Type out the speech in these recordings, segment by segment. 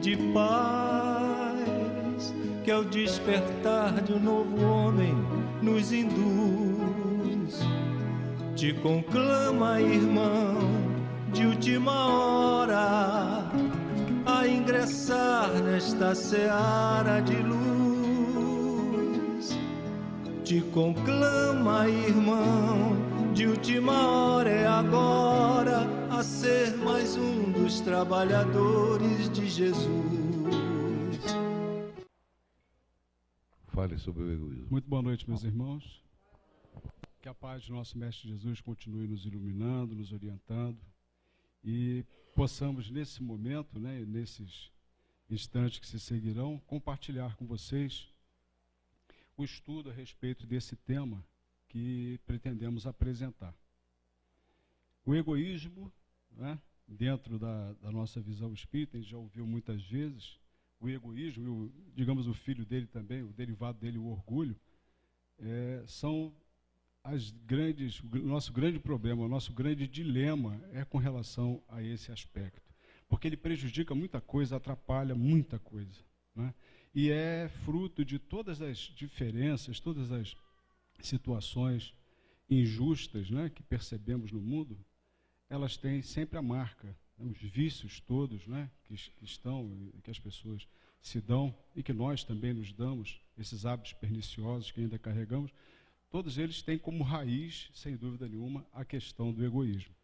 de paz, que ao despertar de um novo homem nos induz. Te conclama, irmão, de última hora, a ingressar nesta seara de luz. Te conclama, irmão, de última hora, é agora, a ser mais um dos trabalhadores de Jesus. Fale sobre o egoísmo. Muito boa noite, meus irmãos. Que a paz de nosso Mestre Jesus continue nos iluminando, nos orientando, e possamos nesse momento, né, nesses instantes que se seguirão, compartilhar com vocês o estudo a respeito desse tema que pretendemos apresentar. O egoísmo, né, dentro da nossa visão espírita, a gente já ouviu muitas vezes, o egoísmo, digamos o filho dele também, o derivado dele, o orgulho, são o nosso grande problema, o nosso grande dilema é com relação a esse aspecto. Porque ele prejudica muita coisa, atrapalha muita coisa, né? E é fruto de todas as diferenças, todas as situações injustas, né, que percebemos no mundo, elas têm sempre a marca, né, os vícios todos, né, que estão, que as pessoas se dão e que nós também nos damos, esses hábitos perniciosos que ainda carregamos, todos eles têm como raiz, sem dúvida nenhuma, a questão do egoísmo.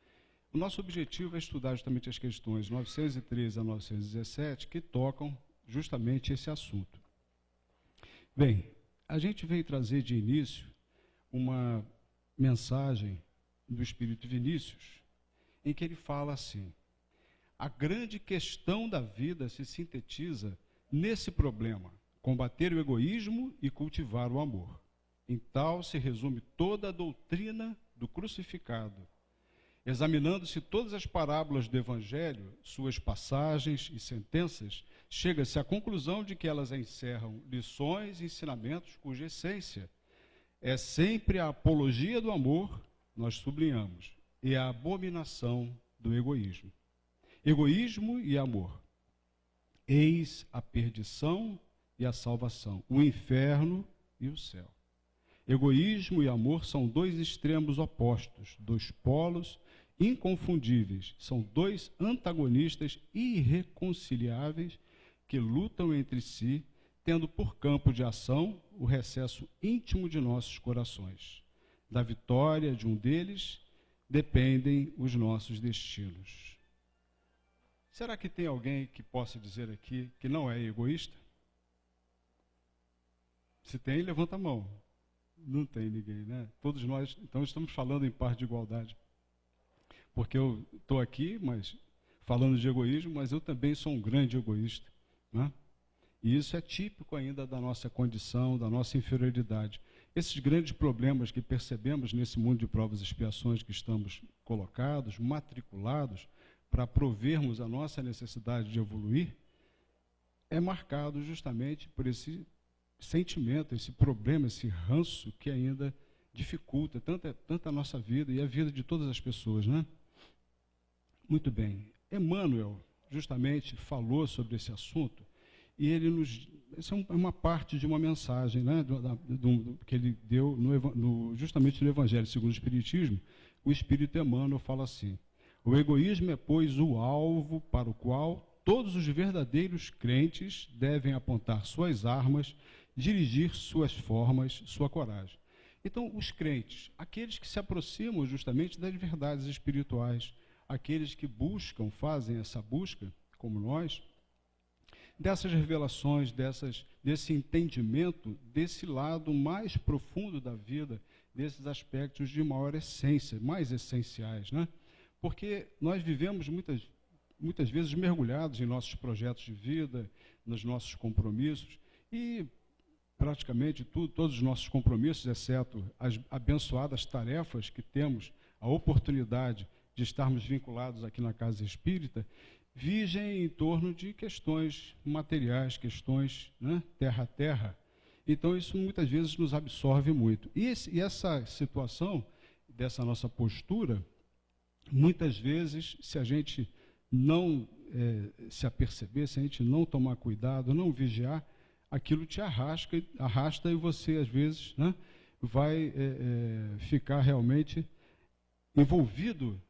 O nosso objetivo é estudar justamente as questões 913 a 917, que tocam justamente esse assunto. Bem, a gente veio trazer de início uma mensagem do Espírito Vinícius, em que ele fala assim: a grande questão da vida se sintetiza nesse problema, combater o egoísmo e cultivar o amor. Em tal se resume toda a doutrina do crucificado. Examinando-se todas as parábolas do Evangelho, suas passagens e sentenças, chega-se à conclusão de que elas encerram lições e ensinamentos cuja essência é sempre a apologia do amor, nós sublinhamos, e a abominação do egoísmo. Egoísmo e amor. Eis a perdição e a salvação, o inferno e o céu. Egoísmo e amor são dois extremos opostos, dois polos inconfundíveis, são dois antagonistas irreconciliáveis que lutam entre si, tendo por campo de ação o recesso íntimo de nossos corações. Da vitória de um deles dependem os nossos destinos. Será que tem alguém que possa dizer aqui que não é egoísta? Se tem, levanta a mão. Não tem ninguém, né? Todos nós, então, estamos falando em par de igualdade. Porque eu estou aqui, mas falando de egoísmo, mas eu também sou um grande egoísta, né? E isso é típico ainda da nossa condição, da nossa inferioridade. Esses grandes problemas que percebemos nesse mundo de provas e expiações que estamos colocados, matriculados, para provermos a nossa necessidade de evoluir, é marcado justamente por esse sentimento, esse problema, esse ranço que ainda dificulta tanto a nossa vida e a vida de todas as pessoas, né? Muito bem. Emmanuel justamente falou sobre esse assunto e ele essa é uma parte de uma mensagem, né, que ele deu justamente no Evangelho segundo o Espiritismo. O Espírito Emmanuel fala assim: o egoísmo é, pois, o alvo para o qual todos os verdadeiros crentes devem apontar suas armas, dirigir suas formas, sua coragem. Então, os crentes, aqueles que se aproximam justamente das verdades espirituais, aqueles que buscam, fazem essa busca, como nós, dessas revelações, desse entendimento, desse lado mais profundo da vida, desses aspectos de maior essência, mais essenciais, né? Porque nós vivemos muitas vezes mergulhados em nossos projetos de vida, nos nossos compromissos, e praticamente todos os nossos compromissos, exceto as abençoadas tarefas que temos, a oportunidade de estarmos vinculados aqui na Casa Espírita, vigem em torno de questões materiais, questões, né, terra a terra. Então, isso muitas vezes nos absorve muito. E essa situação, dessa nossa postura, muitas vezes, se a gente não se aperceber, se a gente não tomar cuidado, não vigiar, aquilo te arrasta e você, às vezes, né, vai ficar realmente envolvido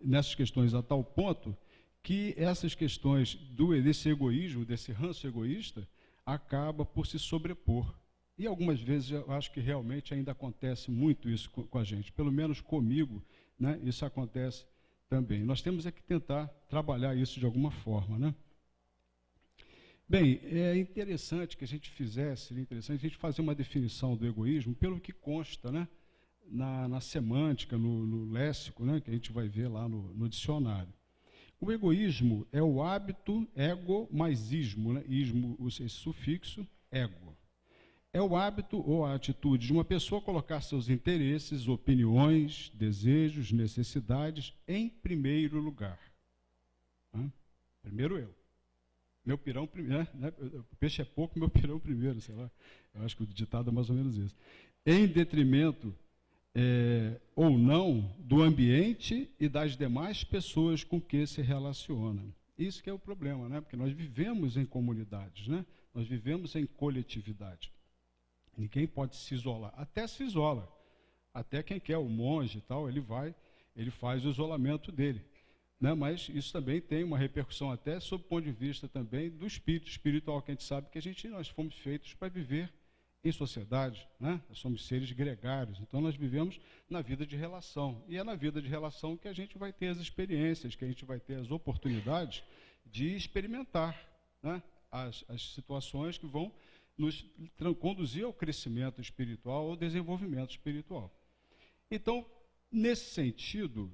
nessas questões a tal ponto que essas questões desse egoísmo, desse ranço egoísta, acaba por se sobrepor. E algumas vezes eu acho que realmente ainda acontece muito isso com a gente, pelo menos comigo, né, isso acontece também. Nós temos que tentar trabalhar isso de alguma forma, né? Bem, é interessante que a gente seria interessante a gente fazer uma definição do egoísmo pelo que consta, né, na semântica, no léxico, né, que a gente vai ver lá no dicionário. O egoísmo é o hábito, ego mais ismo, né, ismo, esse sufixo, ego. É o hábito ou a atitude de uma pessoa colocar seus interesses, opiniões, desejos, necessidades em primeiro lugar. Primeiro eu. Meu pirão primeiro, né? O peixe é pouco, meu pirão primeiro, sei lá. Eu acho que o ditado é mais ou menos isso. Em detrimento ou não do ambiente e das demais pessoas com que se relaciona. Isso que é o problema, né? Porque nós vivemos em comunidades, né? Nós vivemos em coletividade. Ninguém pode se isolar. Até se isola. Até quem quer, o monge e tal, ele faz o isolamento dele. Né? Mas isso também tem uma repercussão até sob o ponto de vista também do espírito espiritual, que a gente sabe que nós fomos feitos para viver em sociedade, né? Nós somos seres gregários, então nós vivemos na vida de relação. E é na vida de relação que a gente vai ter as experiências, que a gente vai ter as oportunidades de experimentar, né, as situações que vão nos conduzir ao crescimento espiritual, ao desenvolvimento espiritual. Então, nesse sentido,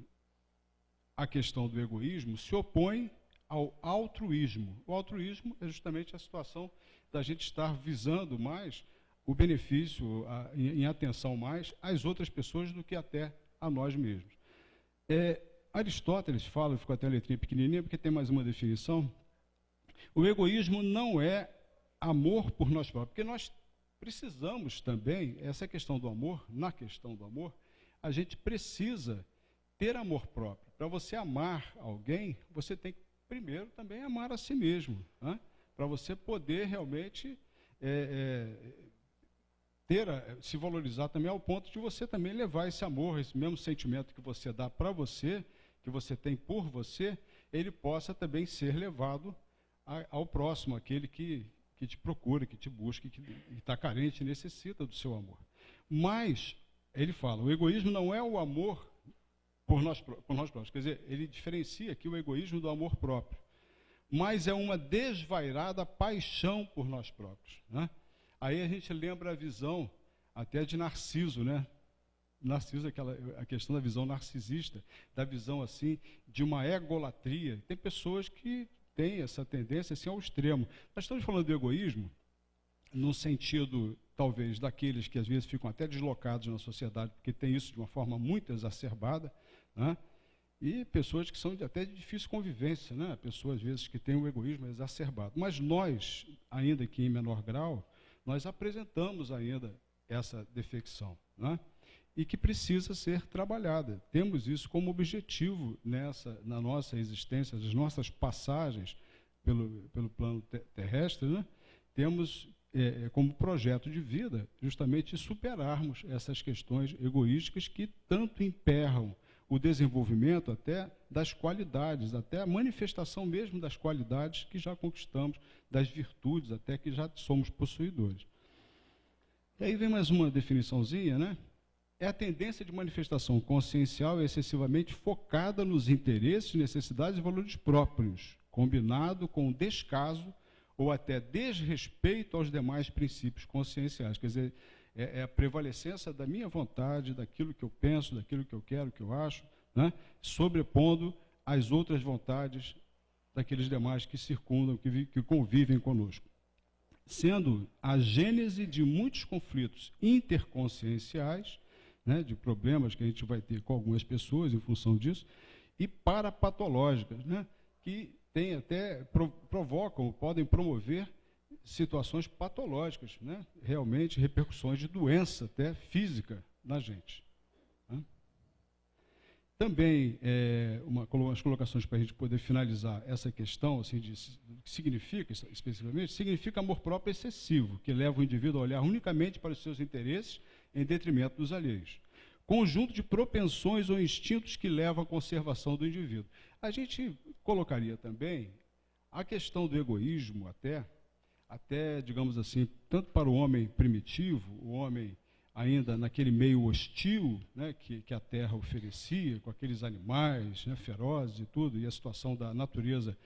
a questão do egoísmo se opõe ao altruísmo. O altruísmo é justamente a situação da gente estar visando mais o benefício, em atenção mais às outras pessoas do que até a nós mesmos. Aristóteles fala, ficou até a letrinha pequenininha, porque tem mais uma definição. O egoísmo não é amor por nós próprios, porque nós precisamos também, essa questão do amor, na questão do amor, a gente precisa ter amor próprio. Para você amar alguém, você tem que primeiro também amar a si mesmo, né? Para você poder realmente se valorizar também ao ponto de você também levar esse amor, esse mesmo sentimento que você dá para você, que você tem por você, ele possa também ser levado ao próximo, aquele que te procura, que te busca, que está carente e necessita do seu amor. Mas, ele fala, o egoísmo não é o amor por nós próprios. Quer dizer, ele diferencia aqui o egoísmo do amor próprio. Mas é uma desvairada paixão por nós próprios, né? Aí a gente lembra a visão até de Narciso, né? Narciso, a questão da visão narcisista, da visão assim de uma egolatria. Tem pessoas que têm essa tendência assim ao extremo. Nós estamos falando do egoísmo no sentido, talvez, daqueles que às vezes ficam até deslocados na sociedade, porque tem isso de uma forma muito exacerbada, né? E pessoas que são até de difícil convivência, né? Pessoas, às vezes, que têm o egoísmo exacerbado. Mas nós, ainda que em menor grau, nós apresentamos ainda essa defecção, né? E que precisa ser trabalhada. Temos isso como objetivo na nossa existência, nas nossas passagens pelo plano terrestre, né? Temos como projeto de vida justamente superarmos essas questões egoísticas que tanto emperram o desenvolvimento até das qualidades, até a manifestação mesmo das qualidades que já conquistamos, das virtudes até que já somos possuidores. E aí vem mais uma definiçãozinha, né? É a tendência de manifestação consciencial excessivamente focada nos interesses, necessidades e valores próprios, combinado com descaso ou até desrespeito aos demais princípios conscienciais. Quer dizer, é a prevalecência da minha vontade, daquilo que eu penso, daquilo que eu quero, que eu acho, né? Sobrepondo as outras vontades daqueles demais que circundam, que convivem conosco. Sendo a gênese de muitos conflitos interconscienciais, né, de problemas que a gente vai ter com algumas pessoas em função disso, e parapatológicas, né, que podem promover situações patológicas, né, realmente repercussões de doença até física na gente, né? Também, umas colocações para a gente poder finalizar essa questão, assim, de o que significa, especificamente, significa amor próprio excessivo, que leva o indivíduo a olhar unicamente para os seus interesses em detrimento dos alheios. Conjunto de propensões ou instintos que levam à conservação do indivíduo. A gente colocaria também a questão do egoísmo até, digamos assim, tanto para o homem primitivo, o homem ainda naquele meio hostil, né, que a terra oferecia, com aqueles animais, né, ferozes e tudo, e a situação da natureza,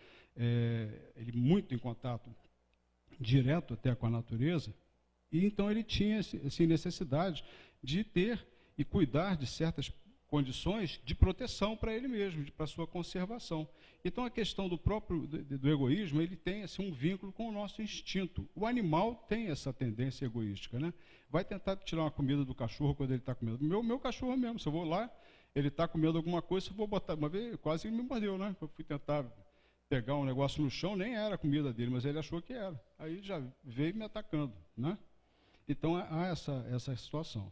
ele muito em contato direto até com a natureza, e então ele tinha assim, necessidade de ter e cuidar de certas condições de proteção para ele mesmo, para a sua conservação. Então, a questão do egoísmo, ele tem assim, um vínculo com o nosso instinto. O animal tem essa tendência egoística, né? Vai tentar tirar uma comida do cachorro quando ele está comendo. Meu cachorro mesmo, se eu vou lá, ele está comendo alguma coisa, se eu vou botar, uma vez quase me mordeu, né? Eu fui tentar pegar um negócio no chão, nem era a comida dele, mas ele achou que era. Aí já veio me atacando, né? Então, há essa situação.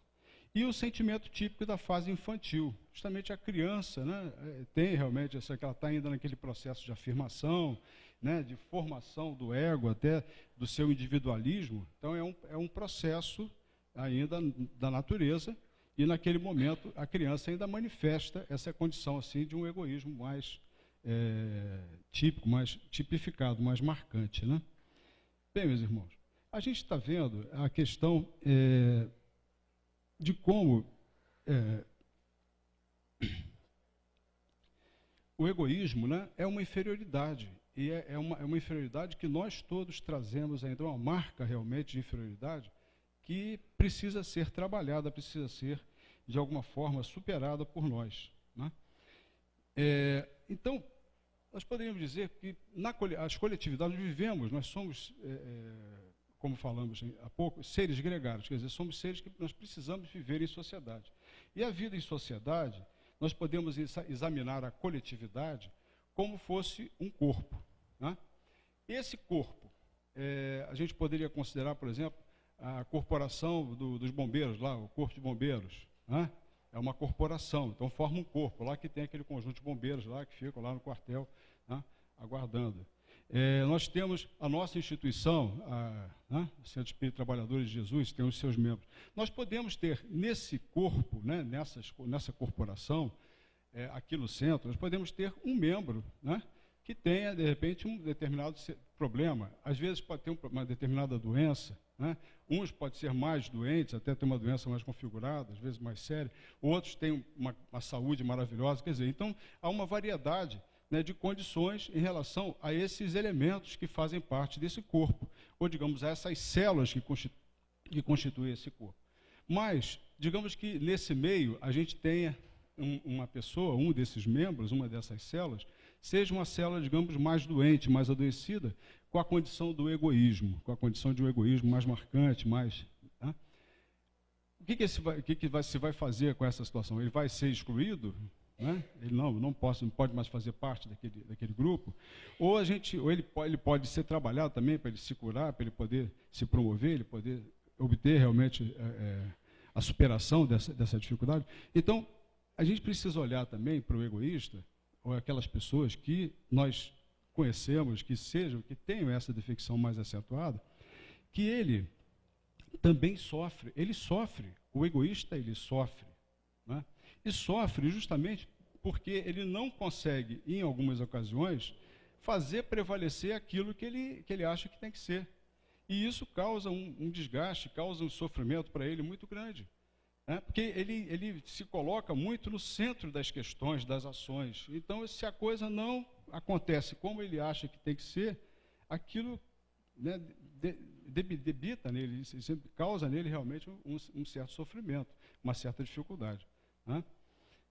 E o sentimento típico da fase infantil. Justamente a criança, né, tem realmente que ela está ainda naquele processo de afirmação, né, de formação do ego, até do seu individualismo. Então, é um processo ainda da natureza, e naquele momento a criança ainda manifesta essa condição assim, de um egoísmo mais típico, mais tipificado, mais marcante, né? Bem, meus irmãos, a gente está vendo a questão de como o egoísmo, né, é uma inferioridade, e é uma inferioridade que nós todos trazemos ainda, uma marca realmente de inferioridade, que precisa ser trabalhada, precisa ser, de alguma forma, superada por nós, né? Então, nós poderíamos dizer que as coletividades vivemos, nós somos, como falamos há pouco, seres gregários, quer dizer, somos seres que nós precisamos viver em sociedade. E a vida em sociedade, nós podemos examinar a coletividade como fosse um corpo, né? Esse corpo, a gente poderia considerar, por exemplo, a corporação dos bombeiros, lá, o corpo de bombeiros, né? É uma corporação, então forma um corpo, lá que tem aquele conjunto de bombeiros lá que ficam lá no quartel, né, aguardando. Nós temos a nossa instituição, né, o Centro Espírita Trabalhadores de Jesus, tem os seus membros. Nós podemos ter nesse corpo, né, nessa corporação, aqui no centro, nós podemos ter um membro, né, que tenha, de repente, um determinado problema. Às vezes pode ter uma determinada doença, né? Uns podem ser mais doentes, até ter uma doença mais configurada, às vezes mais séria. Outros têm uma saúde maravilhosa. Quer dizer, então, há uma variedade, né, de condições em relação a esses elementos que fazem parte desse corpo, ou, digamos, a essas células que constituem esse corpo. Mas, digamos que nesse meio a gente tenha uma pessoa, um desses membros, uma dessas células, seja uma célula, digamos, mais doente, mais adoecida, com a condição do egoísmo, com a condição de um egoísmo mais marcante, mais... Né? O que se vai fazer com essa situação? Ele vai ser excluído? Né? Ele não pode mais fazer parte daquele grupo? Ou ele pode ser trabalhado também para ele se curar, para ele poder se promover, ele poder obter realmente a superação dessa dificuldade? Então, a gente precisa olhar também para o egoísta, ou aquelas pessoas que nós conhecemos, que tenham essa defecção mais acentuada, que ele também sofre, o egoísta ele sofre, né? E sofre justamente porque ele não consegue, em algumas ocasiões, fazer prevalecer aquilo que ele acha que tem que ser. E isso causa um desgaste, causa um sofrimento para ele muito grande. Porque ele se coloca muito no centro das questões, das ações. Então, se a coisa não acontece como ele acha que tem que ser, aquilo, né, debita nele, causa nele realmente um certo sofrimento, uma certa dificuldade, né?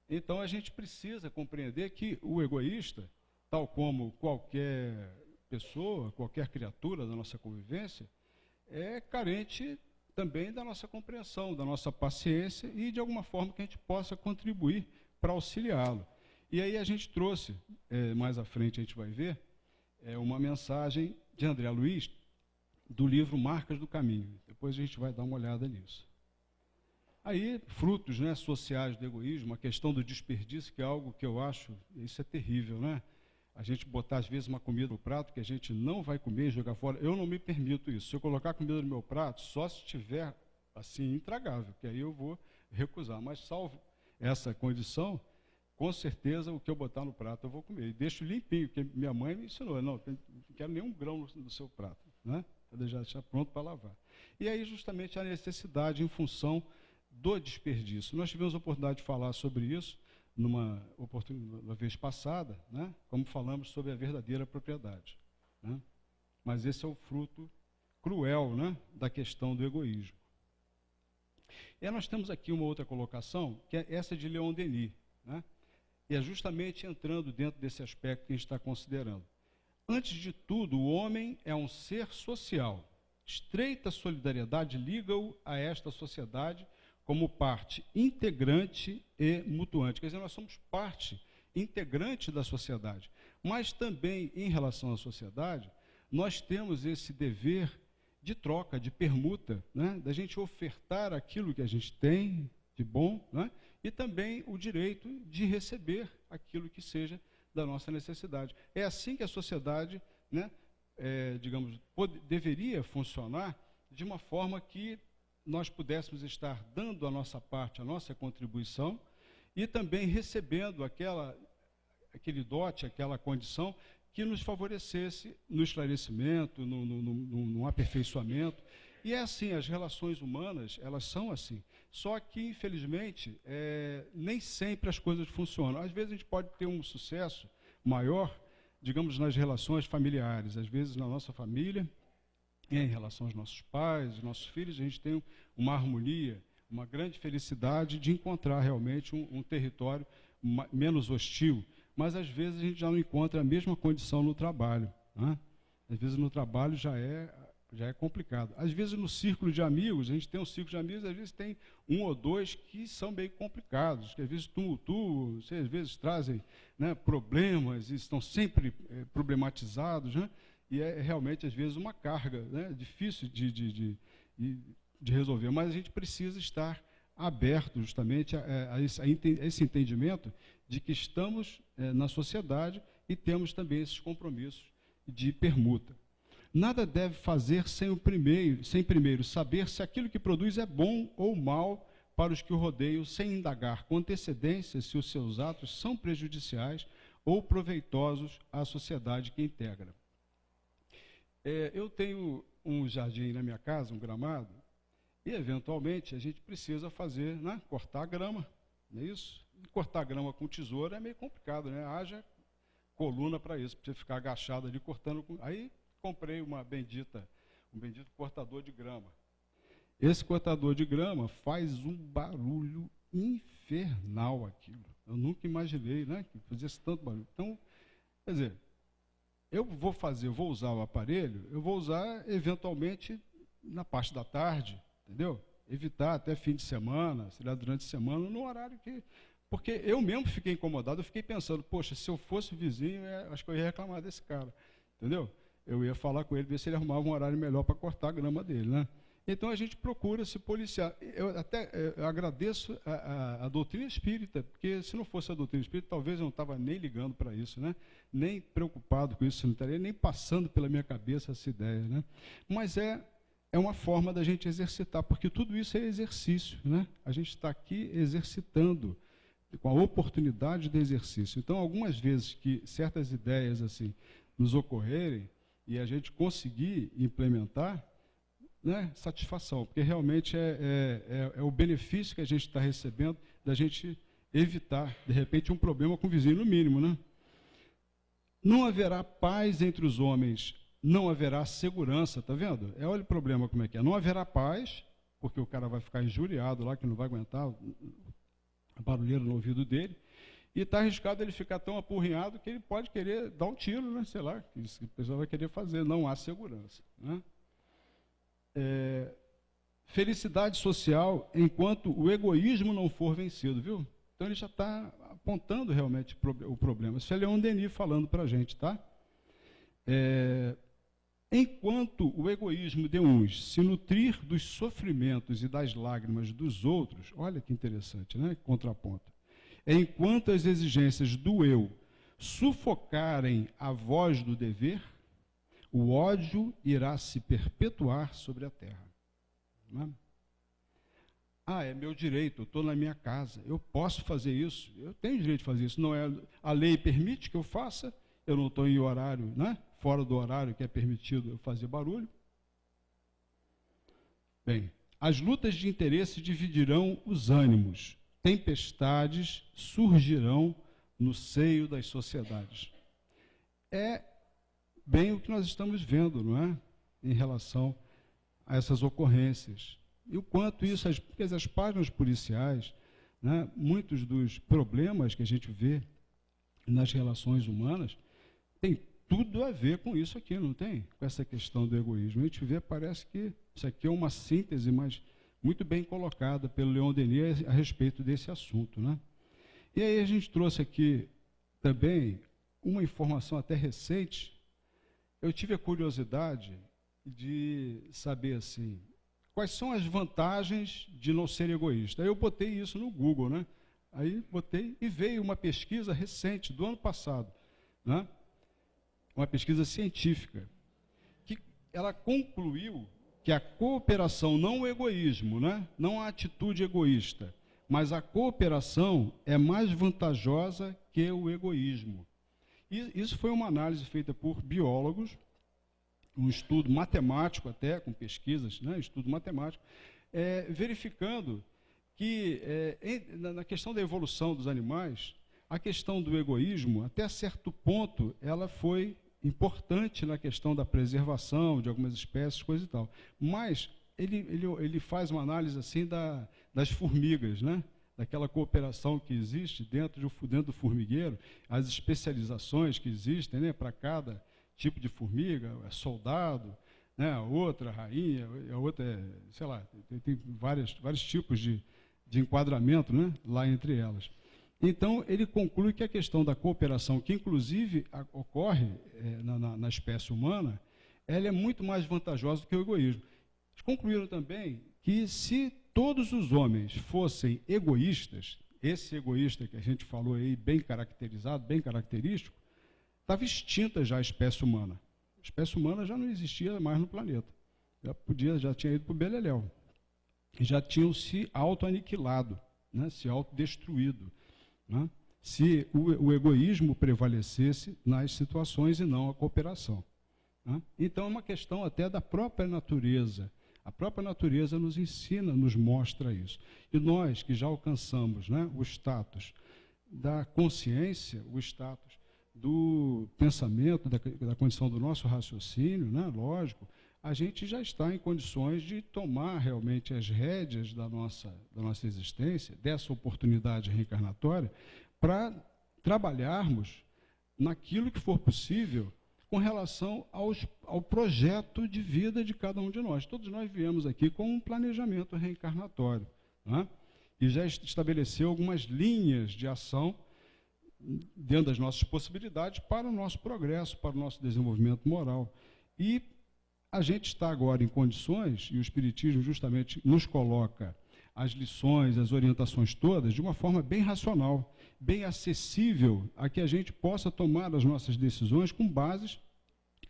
Então, a gente precisa compreender que o egoísta, tal como qualquer pessoa, qualquer criatura da nossa convivência, é carente também da nossa compreensão, da nossa paciência e, de alguma forma, que a gente possa contribuir para auxiliá-lo. E aí a gente trouxe, mais à frente a gente vai ver, uma mensagem de André Luiz, do livro Marcas do Caminho. Depois a gente vai dar uma olhada nisso. Aí, frutos, né, sociais do egoísmo, a questão do desperdício, que é algo que eu acho, isso é terrível, né? A gente botar, às vezes, uma comida no prato que a gente não vai comer e jogar fora. Eu não me permito isso. Se eu colocar comida no meu prato, só se estiver, assim, intragável, que aí eu vou recusar. Mas, salvo essa condição, com certeza, o que eu botar no prato eu vou comer. E deixo limpinho, porque minha mãe me ensinou, não quero nenhum grão no seu prato, né? Para já deixar pronto para lavar. E aí, justamente, a necessidade em função do desperdício. Nós tivemos a oportunidade de falar sobre isso numa vez passada, né? Como falamos sobre a verdadeira propriedade, né? Mas esse é o fruto cruel, né, da questão do egoísmo. E aí nós temos aqui uma outra colocação, que é essa de Leon Denis, né? E é justamente entrando dentro desse aspecto que a gente está considerando. Antes de tudo, o homem é um ser social. Estreita solidariedade liga-o a esta sociedade como parte integrante e mutuante. Quer dizer, nós somos parte integrante da sociedade, mas também, em relação à sociedade, nós temos esse dever de troca, de permuta, né? Da gente ofertar aquilo que a gente tem de bom, né? E também o direito de receber aquilo que seja da nossa necessidade. É assim que a sociedade, né, digamos, deveria funcionar, de uma forma que nós pudéssemos estar dando a nossa parte, a nossa contribuição, e também recebendo aquele dote, aquela condição que nos favorecesse no esclarecimento, no aperfeiçoamento. E é assim, as relações humanas, elas são assim. Só que, infelizmente, nem sempre as coisas funcionam. Às vezes a gente pode ter um sucesso maior, digamos, nas relações familiares. Às vezes na nossa família, em relação aos nossos pais, aos nossos filhos, a gente tem uma harmonia, uma grande felicidade de encontrar realmente um território menos hostil. Mas, às vezes, a gente já não encontra a mesma condição no trabalho, né? Às vezes, no trabalho já é complicado. Às vezes, no círculo de amigos, a gente tem um círculo de amigos, às vezes tem um ou dois que são bem complicados, que às vezes tumultuam, às vezes trazem, né, problemas, e estão sempre problematizados, né? E é realmente, às vezes, uma carga, né, difícil de resolver. Mas a gente precisa estar aberto justamente a esse entendimento de que estamos na sociedade e temos também esses compromissos de permuta. Nada deve fazer sem primeiro saber se aquilo que produz é bom ou mal para os que o rodeiam, sem indagar com antecedência se os seus atos são prejudiciais ou proveitosos à sociedade que integra. Eu tenho um jardim na minha casa, um gramado, e, eventualmente, a gente precisa fazer, né, cortar a grama, não é isso? E cortar a grama com tesoura é meio complicado, né? Haja coluna para isso, para você ficar agachado ali cortando. Aí comprei um bendito cortador de grama. Esse cortador de grama faz um barulho infernal aquilo. Eu nunca imaginei, né, que fizesse tanto barulho. Então, quer dizer, eu vou usar o aparelho, eu vou usar eventualmente na parte da tarde, entendeu? Evitar até fim de semana, sei lá, durante a semana, no horário que... Porque eu mesmo fiquei incomodado, eu fiquei pensando, poxa, se eu fosse vizinho, acho que eu ia reclamar desse cara, entendeu? Eu ia falar com ele, ver se ele arrumava um horário melhor para cortar a grama dele, né? Então a gente procura se policiar. Eu agradeço a doutrina espírita, porque se não fosse a doutrina espírita, talvez eu não estava nem ligando para isso, né? Nem preocupado com isso, não estaria nem passando pela minha cabeça essa ideia, né? Mas é uma forma da gente exercitar, porque tudo isso é exercício, né? A gente está aqui exercitando, com a oportunidade de exercício. Então, algumas vezes que certas ideias assim nos ocorrerem e a gente conseguir implementar, né, satisfação, porque realmente é o benefício que a gente está recebendo da gente evitar, de repente, um problema com o vizinho, no mínimo, né? Não haverá paz entre os homens, não haverá segurança, tá vendo? Olha o problema como é que é. Não haverá paz, porque o cara vai ficar injuriado lá, que não vai aguentar a barulheira no ouvido dele, e está arriscado ele ficar tão apurrinhado que ele pode querer dar um tiro, né? Sei lá, que a pessoa vai querer fazer. Não há segurança, né? Felicidade social enquanto o egoísmo não for vencido, viu? Então ele já está apontando realmente o problema. Isso é Leon Denis falando para a gente, tá? Enquanto o egoísmo de uns se nutrir dos sofrimentos e das lágrimas dos outros, olha que interessante, né? Contraponto. Enquanto as exigências do eu sufocarem a voz do dever, o ódio irá se perpetuar sobre a terra. Não é? Ah, é meu direito, eu estou na minha casa, eu posso fazer isso, eu tenho direito de fazer isso. Não é, a lei permite que eu faça, eu não estou em horário, né? Fora do horário que é permitido eu fazer barulho. Bem, as lutas de interesse dividirão os ânimos, tempestades surgirão no seio das sociedades. É bem o que nós estamos vendo, não é? Em relação a essas ocorrências. E o quanto isso, porque as páginas policiais, né, muitos dos problemas que a gente vê nas relações humanas, tem tudo a ver com isso aqui, não tem? Com essa questão do egoísmo. A gente vê, parece que isso aqui é uma síntese, mas muito bem colocada pelo Leon Denis a respeito desse assunto, né? E aí a gente trouxe aqui também uma informação até recente. Eu tive a curiosidade de saber, assim, quais são as vantagens de não ser egoísta. Aí eu botei isso no Google, né? Aí botei e veio uma pesquisa recente, do ano passado, né? Uma pesquisa científica, que ela concluiu que a cooperação, não o egoísmo, né? Não a atitude egoísta, mas a cooperação é mais vantajosa que o egoísmo. E isso foi uma análise feita por biólogos, um estudo matemático até, com pesquisas, né? Estudo matemático, verificando que, na questão da evolução dos animais, a questão do egoísmo, até certo ponto, ela foi importante na questão da preservação de algumas espécies, coisa e tal. Mas ele faz uma análise assim das formigas, né? Daquela cooperação que existe dentro do formigueiro, as especializações que existem, né? Para cada tipo de formiga, é soldado, né? A outra rainha, a outra sei lá, tem vários tipos de enquadramento, né? Lá entre elas. Então, ele conclui que a questão da cooperação, que inclusive ocorre na espécie humana, ela é muito mais vantajosa do que o egoísmo. Eles concluíram também que se todos os homens fossem egoístas, esse egoísta que a gente falou aí, bem caracterizado, bem característico, estava extinta já a espécie humana. A espécie humana já não existia mais no planeta. Já tinha ido para o beleléu. Já tinham se autoaniquilado, né, se autodestruído. Né, se o egoísmo prevalecesse nas situações e não a cooperação. Né. Então, é uma questão até da própria natureza. A própria natureza nos ensina, nos mostra isso. E nós que já alcançamos, né, o status da consciência, o status do pensamento, da condição do nosso raciocínio, né, lógico, a gente já está em condições de tomar realmente as rédeas da nossa existência, dessa oportunidade reencarnatória, para trabalharmos naquilo que for possível com relação ao projeto de vida de cada um de nós. Todos nós viemos aqui com um planejamento reencarnatório, né? E já estabeleceu algumas linhas de ação dentro das nossas possibilidades para o nosso progresso, para o nosso desenvolvimento moral. E a gente está agora em condições, e o Espiritismo justamente nos coloca as lições, as orientações todas, de uma forma bem racional, bem acessível, a que a gente possa tomar as nossas decisões com bases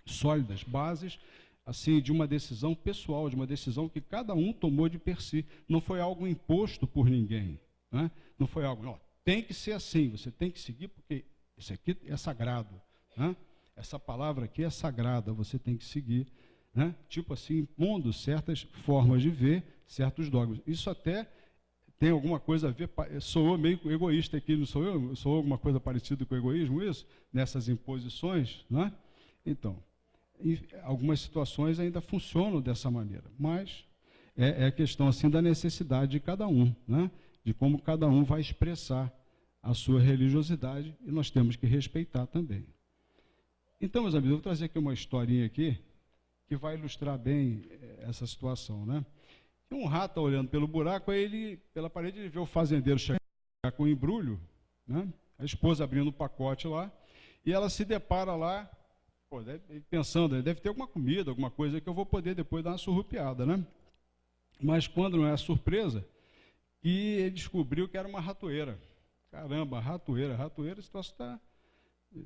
sólidas, bases assim, de uma decisão pessoal, de uma decisão que cada um tomou de per si. Não foi algo imposto por ninguém, né? Não foi algo, não, tem que ser assim, você tem que seguir porque isso aqui é sagrado, né? Essa palavra aqui é sagrada, você tem que seguir, né? Tipo assim, impondo certas formas de ver, certos dogmas. Isso até tem alguma coisa a ver, soou meio egoísta aqui, não sou eu? Soou alguma coisa parecida com o egoísmo, isso? Nessas imposições, né? Então, algumas situações ainda funcionam dessa maneira, mas é a questão assim da necessidade de cada um, né? De como cada um vai expressar a sua religiosidade, e nós temos que respeitar também. Então, meus amigos, eu vou trazer aqui uma historinha aqui, que vai ilustrar bem essa situação, né? Um rato está olhando pelo buraco, aí pela parede, ele vê o fazendeiro chegar com um embrulho, né? A esposa abrindo o pacote lá, e ela se depara lá Pô, pensando, deve ter alguma comida, alguma coisa que eu vou poder depois dar uma surrupiada, né? Mas quando não é surpresa, que ele descobriu que era uma ratoeira. Caramba, ratoeira, esse troço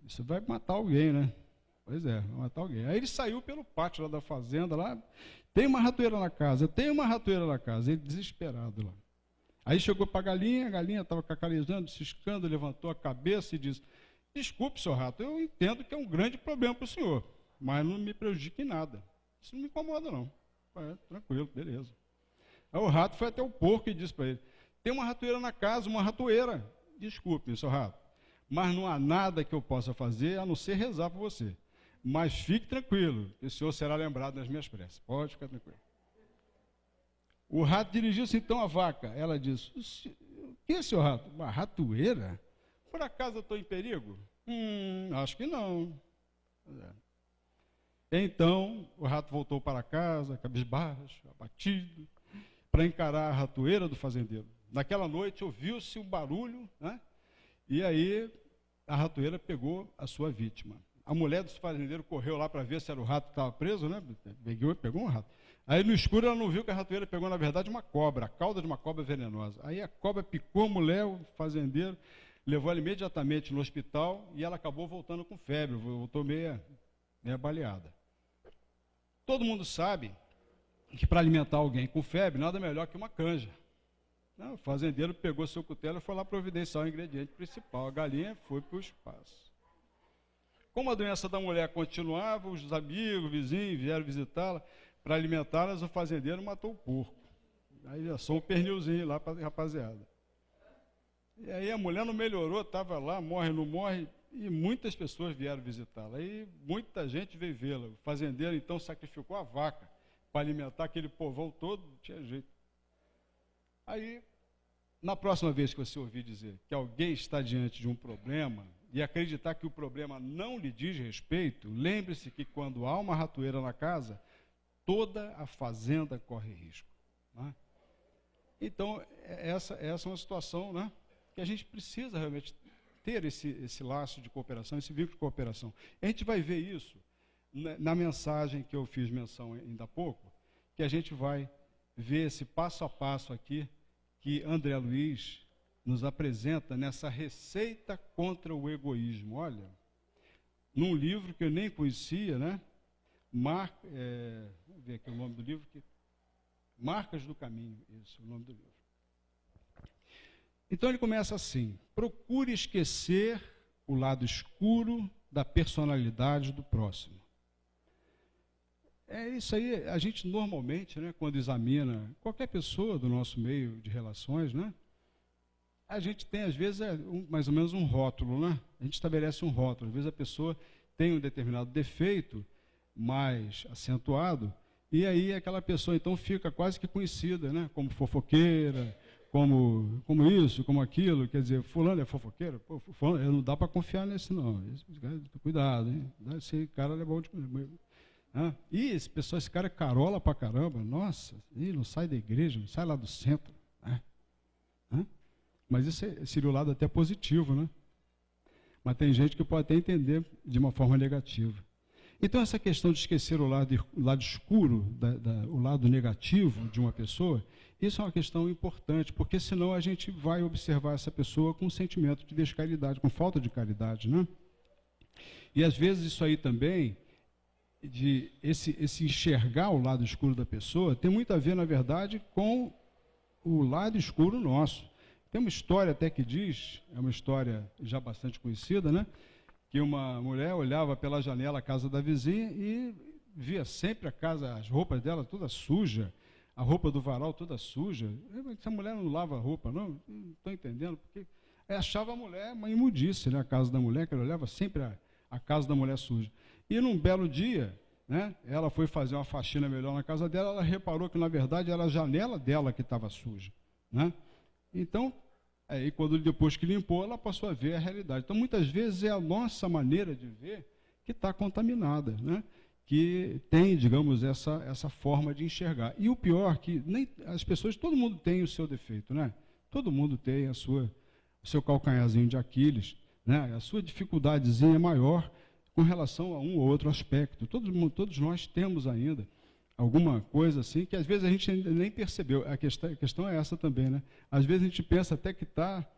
isso vai matar alguém, né? Pois é, vai matar alguém. Aí ele saiu pelo pátio lá da fazenda, lá, tem uma ratoeira na casa, ele desesperado lá. Aí chegou para a galinha estava cacarejando, ciscando, levantou a cabeça e disse: desculpe, senhor rato, eu entendo que é um grande problema para o senhor, mas não me prejudique em nada. Isso não me incomoda, não. Tranquilo, beleza. Aí o rato foi até o porco e disse para ele: tem uma ratoeira na casa, uma ratoeira. Desculpe, senhor rato, mas não há nada que eu possa fazer a não ser rezar por você. Mas fique tranquilo, que o senhor será lembrado nas minhas preces. Pode ficar tranquilo. O rato dirigiu-se então à vaca. Ela disse: o que, senhor rato? Uma ratoeira? Por acaso eu estou em perigo? Acho que não. Então, o rato voltou para casa, cabisbaixo, abatido, para encarar a ratoeira do fazendeiro. Naquela noite ouviu-se um barulho, né? E aí a ratoeira pegou a sua vítima. A mulher do fazendeiro correu lá para ver se era o rato que estava preso, né? Pegou um rato. Aí no escuro ela não viu que a ratoeira pegou, na verdade, uma cobra, a cauda de uma cobra venenosa. Aí a cobra picou a mulher, o fazendeiro, levou ela imediatamente no hospital e ela acabou voltando com febre, voltou meia baleada. Todo mundo sabe que para alimentar alguém com febre, nada melhor que uma canja. O fazendeiro pegou seu cutelo e foi lá providenciar o ingrediente principal. A galinha foi para o espaço. Como a doença da mulher continuava, os amigos, vizinhos vieram visitá-la para alimentá-las, o fazendeiro matou o porco. Aí assou um pernilzinho lá para a rapaziada. E aí a mulher não melhorou, estava lá, morre, não morre, e muitas pessoas vieram visitá-la. Aí muita gente veio vê-la. O fazendeiro então sacrificou a vaca para alimentar aquele povão todo, não tinha jeito. Aí, na próxima vez que você ouvir dizer que alguém está diante de um problema e acreditar que o problema não lhe diz respeito, lembre-se que quando há uma ratoeira na casa, toda a fazenda corre risco. Né? Então, essa é uma situação, né, que a gente precisa realmente ter esse laço de cooperação, esse vínculo de cooperação. A gente vai ver isso na mensagem que eu fiz menção ainda há pouco, que a gente vai ver esse passo a passo aqui que André Luiz nos apresenta nessa receita contra o egoísmo. Olha, num livro que eu nem conhecia, né? Vamos ver aqui o nome do livro. Marcas do Caminho, esse é o nome do livro. Então ele começa assim: procure esquecer o lado escuro da personalidade do próximo. É isso aí, a gente normalmente, né, quando examina qualquer pessoa do nosso meio de relações, né, a gente tem, às vezes, mais ou menos um rótulo, né? A gente estabelece um rótulo. Às vezes a pessoa tem um determinado defeito mais acentuado, e aí aquela pessoa, então, fica quase que conhecida, né, como fofoqueira, como isso, como aquilo. Quer dizer, fulano é fofoqueiro? Pô, fulano, não dá para confiar nesse, não. Cuidado, hein? Esse cara é bom de... esse cara é carola pra caramba, nossa, não sai da igreja, não sai lá do centro. Mas isso seria o lado até positivo, né? Mas tem gente que pode até entender de uma forma negativa. Então, essa questão de esquecer o lado escuro, o lado negativo de uma pessoa, isso é uma questão importante, porque senão a gente vai observar essa pessoa com um sentimento de descaridade, com falta de caridade, né? E às vezes isso aí também, esse enxergar o lado escuro da pessoa, tem muito a ver, na verdade, com o lado escuro nosso. Tem uma história até que diz, é uma história já bastante conhecida, né? Que uma mulher olhava pela janela a casa da vizinha e via sempre as roupas dela toda suja, a roupa do varal toda suja. Essa mulher não lava a roupa, não estou entendendo, porque achava a mulher uma imundice, né? A casa da mulher, que ela olhava sempre a casa da mulher suja. E num belo dia, né, ela foi fazer uma faxina melhor na casa dela, ela reparou que, na verdade, era a janela dela que estava suja. Né? Então, aí, depois que limpou, ela passou a ver a realidade. Então, muitas vezes, é a nossa maneira de ver que está contaminada, né? Que tem, digamos, essa forma de enxergar. E o pior, que nem as pessoas, todo mundo tem o seu defeito, né? Todo mundo tem o seu calcanharzinho de Aquiles, né? A sua dificuldadezinha é maior com relação a um ou outro aspecto. Todos nós temos ainda alguma coisa assim que às vezes a gente ainda nem percebeu. A questão é essa também, né? Às vezes a gente pensa até que está,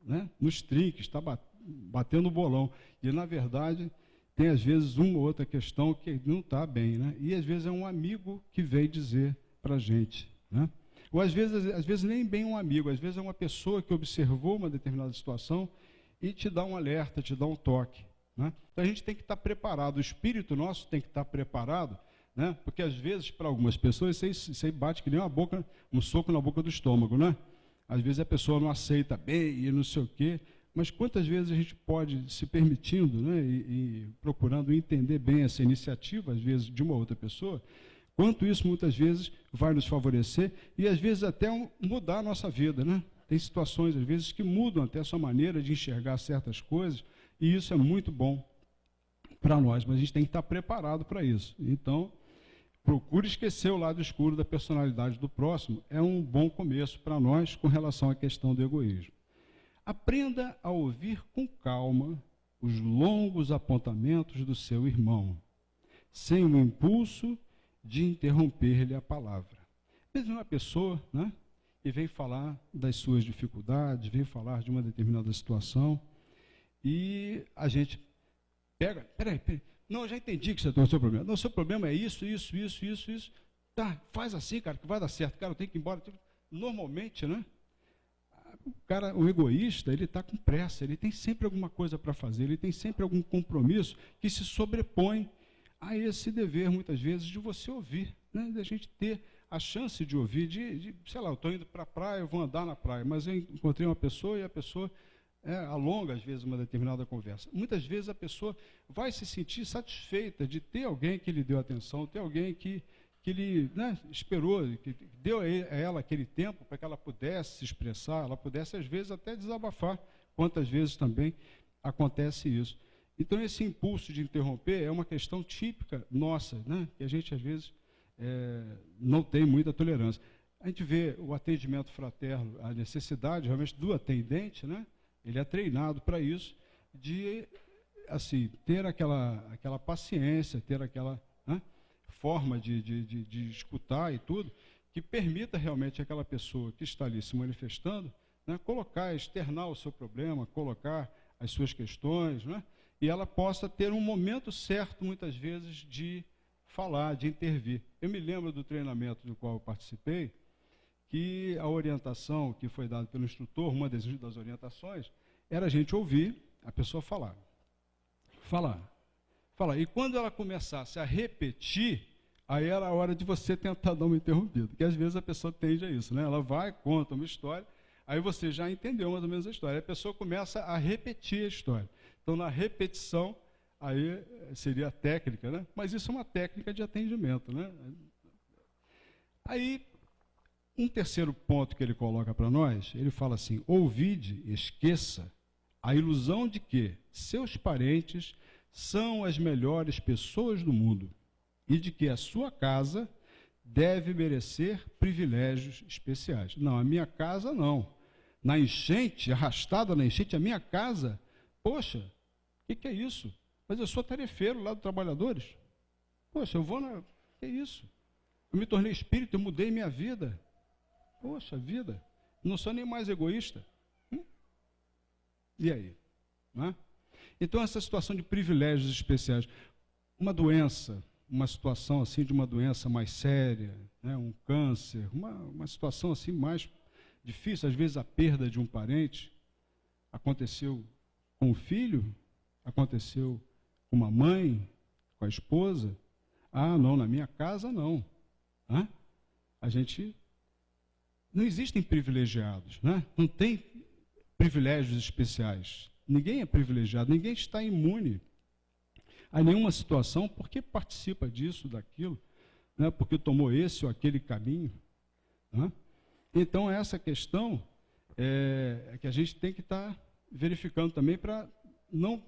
né, nos trinques, está batendo o bolão. E, na verdade, tem às vezes uma ou outra questão que não está bem, né? E às vezes é um amigo que veio dizer para a gente, né? Ou às vezes nem bem um amigo, às vezes é uma pessoa que observou uma determinada situação e te dá um alerta, te dá um toque, né? Então a gente tem que estar preparado, o espírito nosso tem que estar preparado, né? Porque às vezes para algumas pessoas isso aí bate que nem um soco na boca do estômago, né? Às vezes a pessoa não aceita bem e não sei o quê, mas quantas vezes a gente pode, se permitindo, né, e procurando entender bem essa iniciativa, às vezes, de uma outra pessoa, quanto isso muitas vezes vai nos favorecer e às vezes até mudar a nossa vida, né? Tem situações, às vezes, que mudam até a sua maneira de enxergar certas coisas e isso é muito bom para nós, mas a gente tem que estar preparado para isso. Então, procure esquecer o lado escuro da personalidade do próximo, é um bom começo para nós com relação à questão do egoísmo. Aprenda a ouvir com calma os longos apontamentos do seu irmão, sem o impulso de interromper-lhe a palavra. Mesmo uma pessoa, né, que vem falar das suas dificuldades, vem falar de uma determinada situação, e a gente pega, peraí, não, eu já entendi que você tem o seu problema. Não, o seu problema é isso. Tá, faz assim, cara, que vai dar certo. Cara, eu tenho que ir embora. Normalmente, né? O egoísta, ele está com pressa, ele tem sempre alguma coisa para fazer, ele tem sempre algum compromisso que se sobrepõe a esse dever, muitas vezes, de você ouvir, né? Da gente ter a chance de ouvir, sei lá, eu estou indo para a praia, eu vou andar na praia, mas eu encontrei uma pessoa e a pessoa alonga, às vezes, uma determinada conversa. Muitas vezes a pessoa vai se sentir satisfeita de ter alguém que lhe deu atenção, ter alguém que lhe, né, esperou, que deu a ela aquele tempo para que ela pudesse se expressar, ela pudesse, às vezes, até desabafar. Quantas vezes também acontece isso. Então, esse impulso de interromper é uma questão típica nossa, né, que a gente, às vezes, não tem muita tolerância. A gente vê o atendimento fraterno, a necessidade, realmente, do atendente, né, ele é treinado para isso, de assim, ter aquela paciência, ter aquela, né, forma de escutar e tudo, que permita realmente aquela pessoa que está ali se manifestando, né, externar o seu problema, colocar as suas questões, né, e ela possa ter um momento certo, muitas vezes, de falar, de intervir. Eu me lembro do treinamento do qual eu participei, que a orientação que foi dada pelo instrutor, uma das orientações, era a gente ouvir a pessoa falar. E quando ela começasse a repetir, aí era a hora de você tentar dar uma interrompida, porque às vezes a pessoa tende a isso, né? Ela vai, conta uma história, aí você já entendeu mais ou menos a história, a pessoa começa a repetir a história. Então, na repetição, aí seria a técnica, né? Mas isso é uma técnica de atendimento, né? Aí, um terceiro ponto que ele coloca para nós, ele fala assim: ouvide, esqueça a ilusão de que seus parentes são as melhores pessoas do mundo e de que a sua casa deve merecer privilégios especiais. Não, a minha casa não. Na enchente, arrastada na enchente, a minha casa, poxa, o que é isso? Mas eu sou tarefeiro lá dos trabalhadores. Poxa, eu vou na... Que é isso? Eu me tornei espírito, eu mudei minha vida. Poxa vida, não sou nem mais egoísta. E aí? Não é? Então, essa situação de privilégios especiais, uma doença, uma situação assim de uma doença mais séria, né, um câncer, uma situação assim mais difícil, às vezes a perda de um parente, aconteceu com o filho, aconteceu com uma mãe, com a esposa. Ah, não, na minha casa não. Hã? A gente... Não existem privilegiados, né? Não tem privilégios especiais. Ninguém é privilegiado, ninguém está imune a nenhuma situação porque participa disso, daquilo, né? Porque tomou esse ou aquele caminho. Né? Então, essa questão é que a gente tem que estar verificando também para não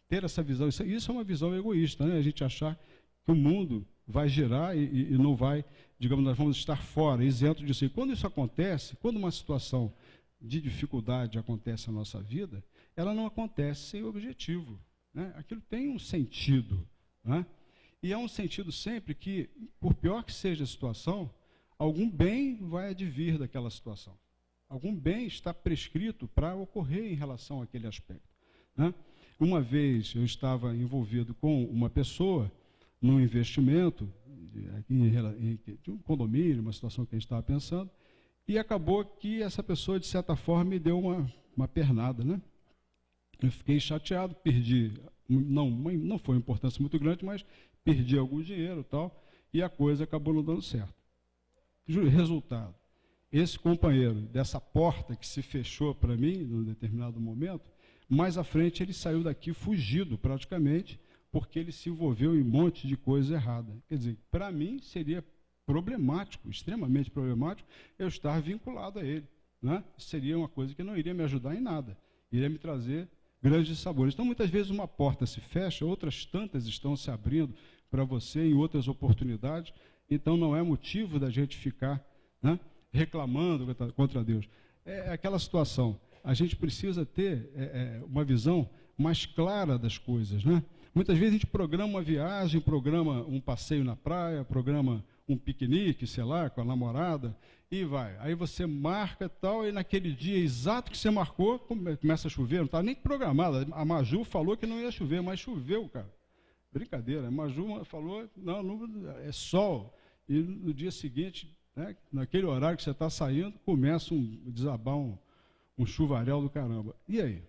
ter essa visão. Isso é uma visão egoísta, né? A gente achar que o mundo vai girar e não vai, digamos, nós vamos estar fora, isento disso. E quando isso acontece, quando uma situação de dificuldade acontece na nossa vida, ela não acontece sem objetivo. né? Aquilo tem um sentido, né? E é um sentido sempre que, por pior que seja a situação, algum bem vai advir daquela situação. Algum bem está prescrito para ocorrer em relação àquele aspecto, né? Uma vez eu estava envolvido com uma pessoa num investimento de um condomínio, uma situação que a gente estava pensando, e acabou que essa pessoa, de certa forma, me deu uma pernada, né? Eu fiquei chateado, perdi, não foi uma importância muito grande, mas perdi algum dinheiro e tal, e a coisa acabou não dando certo. Resultado, esse companheiro dessa porta que se fechou para mim, num determinado momento, mais à frente ele saiu daqui fugido praticamente, porque ele se envolveu em um monte de coisa errada. Quer dizer, para mim seria problemático, extremamente problemático, eu estar vinculado a ele, né? Seria uma coisa que não iria me ajudar em nada, iria me trazer grandes sabores. Então, muitas vezes uma porta se fecha, outras tantas estão se abrindo para você em outras oportunidades, então não é motivo da gente ficar, né, reclamando contra Deus. É aquela situação, a gente precisa ter uma visão mais clara das coisas, né? Muitas vezes a gente programa uma viagem, programa um passeio na praia, programa um piquenique, sei lá, com a namorada, e vai. Aí você marca e tal, e naquele dia exato que você marcou, começa a chover, não estava nem programado. A Maju falou que não ia chover, mas choveu, cara. Brincadeira, a Maju falou, não, é sol. E no dia seguinte, né, naquele horário que você está saindo, começa desabar um chuvaréu do caramba. E aí?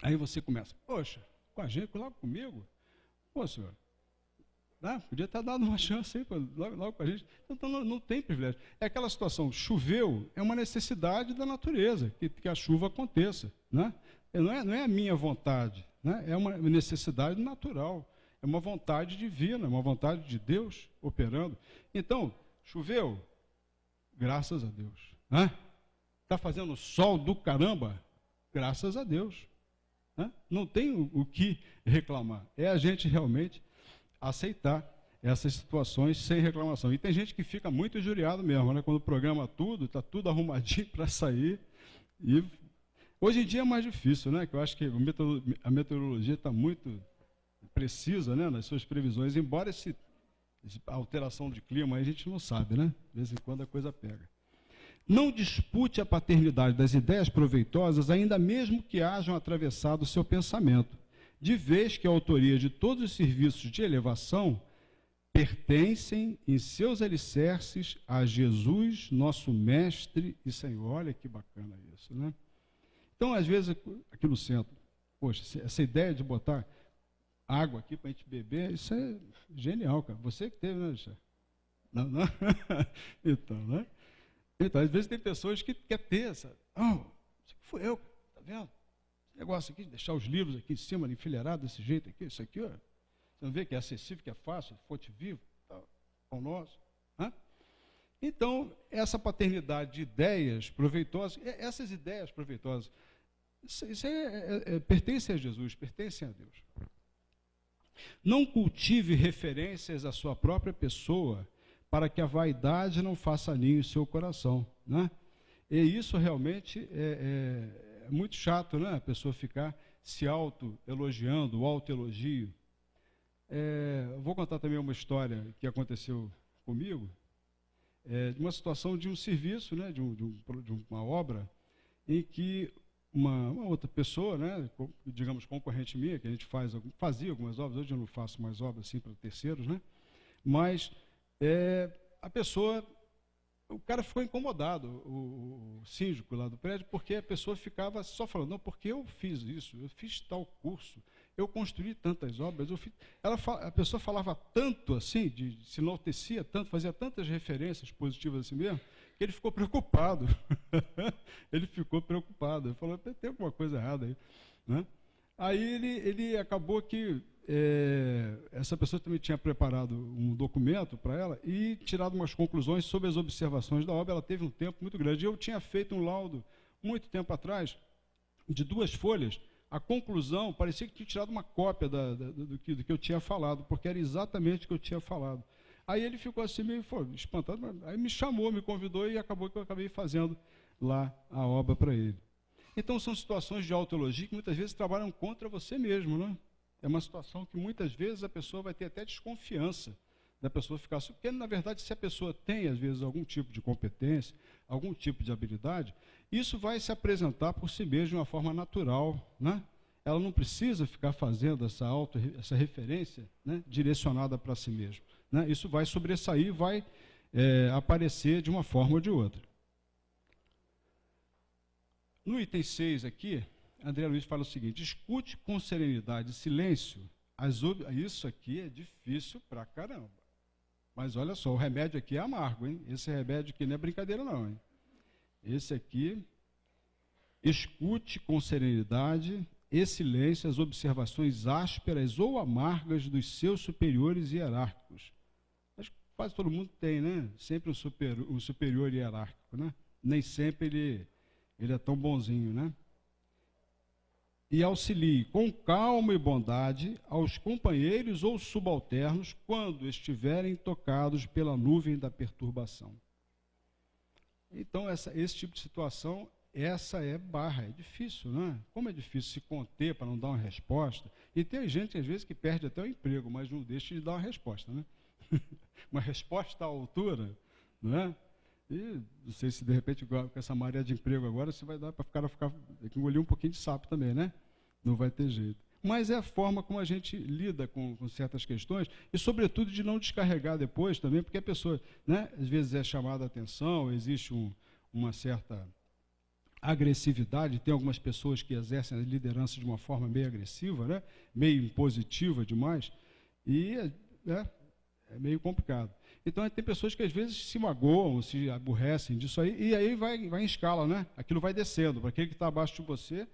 Aí você começa, poxa, com a gente, logo comigo? Pô, senhor, podia ter dado uma chance aí, logo com a gente. Então não tem privilégio. É aquela situação, choveu, é uma necessidade da natureza, que a chuva aconteça, né? Não é a minha vontade, né? É uma necessidade natural, é uma vontade divina, é uma vontade de Deus operando. Então, choveu, graças a Deus, né? Está fazendo sol do caramba, graças a Deus, né? Não tem o que reclamar, é a gente realmente aceitar essas situações sem reclamação. E tem gente que fica muito injuriado mesmo, né? Quando programa tudo, está tudo arrumadinho para sair. E hoje em dia é mais difícil, né? Que eu acho que a meteorologia está muito precisa, né, nas suas previsões, embora essa alteração de clima aí a gente não sabe, né? De vez em quando a coisa pega. Não dispute a paternidade das ideias proveitosas, ainda mesmo que hajam atravessado o seu pensamento, de vez que a autoria de todos os serviços de elevação pertencem em seus alicerces a Jesus, nosso Mestre e Senhor. Olha que bacana isso, né? Então, às vezes, aqui no centro, poxa, essa ideia de botar água aqui para a gente beber, isso é genial, cara. Você que teve, né, Alexandre? Não? Então, né? Então, às vezes tem pessoas que querem ter essa... isso aqui foi eu, tá vendo? Esse negócio aqui, de deixar os livros aqui em cima, enfileirados desse jeito aqui, isso aqui, ó. Você não vê que é acessível, que é fácil, fonte viva, tá, pão nosso. Né? Então, essa paternidade de ideias proveitosas, essas ideias proveitosas, isso pertence a Jesus, pertence a Deus. Não cultive referências à sua própria pessoa, para que a vaidade não faça ninho em seu coração, né? E isso realmente é muito chato, né? A pessoa ficar se auto-elogiando, o auto-elogio. Vou contar também uma história que aconteceu comigo, de uma situação de um serviço, né? de uma obra, em que uma outra pessoa, né? Digamos concorrente minha, que a gente fazia algumas obras, hoje eu não faço mais obras assim para terceiros, né? Mas a pessoa, o cara ficou incomodado, o síndico lá do prédio, porque a pessoa ficava só falando, não, porque eu fiz isso, eu fiz tal curso, eu construí tantas obras, a pessoa falava tanto assim, se enaltecia tanto, fazia tantas referências positivas assim mesmo, que ele ficou preocupado. Ele ficou preocupado, ele falou, tem alguma coisa errada aí, né? Aí ele acabou que essa pessoa também tinha preparado um documento para ela e tirado umas conclusões sobre as observações da obra. Ela teve um tempo muito grande. Eu tinha feito um laudo, muito tempo atrás, de 2 folhas. A conclusão parecia que tinha tirado uma cópia do que eu tinha falado, porque era exatamente o que eu tinha falado. Aí ele ficou assim meio espantado, aí me chamou, me convidou e acabou que eu acabei fazendo lá a obra para ele. Então são situações de autoelogia que muitas vezes trabalham contra você mesmo, né? É uma situação que muitas vezes a pessoa vai ter até desconfiança da pessoa ficar... Porque, na verdade, se a pessoa tem, às vezes, algum tipo de competência, algum tipo de habilidade, isso vai se apresentar por si mesmo de uma forma natural, né? Ela não precisa ficar fazendo essa referência, né, direcionada para si mesmo, né? Isso vai sobressair, vai aparecer de uma forma ou de outra. No item 6 aqui, André Luiz fala o seguinte: escute com serenidade e silêncio. Isso aqui é difícil pra caramba. Mas olha só, o remédio aqui é amargo, hein? Esse remédio aqui não é brincadeira não, hein? Esse aqui, escute com serenidade e silêncio as observações ásperas ou amargas dos seus superiores hierárquicos. Acho que quase todo mundo tem, né? Sempre um superior hierárquico, né? Nem sempre ele é tão bonzinho, né? E auxilie com calma e bondade aos companheiros ou subalternos quando estiverem tocados pela nuvem da perturbação. Então, esse tipo de situação, essa é barra, é difícil, né? Como é difícil se conter para não dar uma resposta. E tem gente, às vezes, que perde até o emprego, mas não deixa de dar uma resposta, né? Uma resposta à altura, não é? E não sei se de repente com essa maré de emprego agora se vai dar para ficar tem que engolir um pouquinho de sapo também, né? Não vai ter jeito. Mas é a forma como a gente lida com certas questões e, sobretudo, de não descarregar depois também, porque a pessoa, né, às vezes é chamada a atenção, existe uma certa agressividade, tem algumas pessoas que exercem a liderança de uma forma meio agressiva, né, meio impositiva demais, e é meio complicado. Então, tem pessoas que às vezes se magoam, se aborrecem disso aí, e aí vai em escala, né? Aquilo vai descendo. Para aquele que está abaixo de você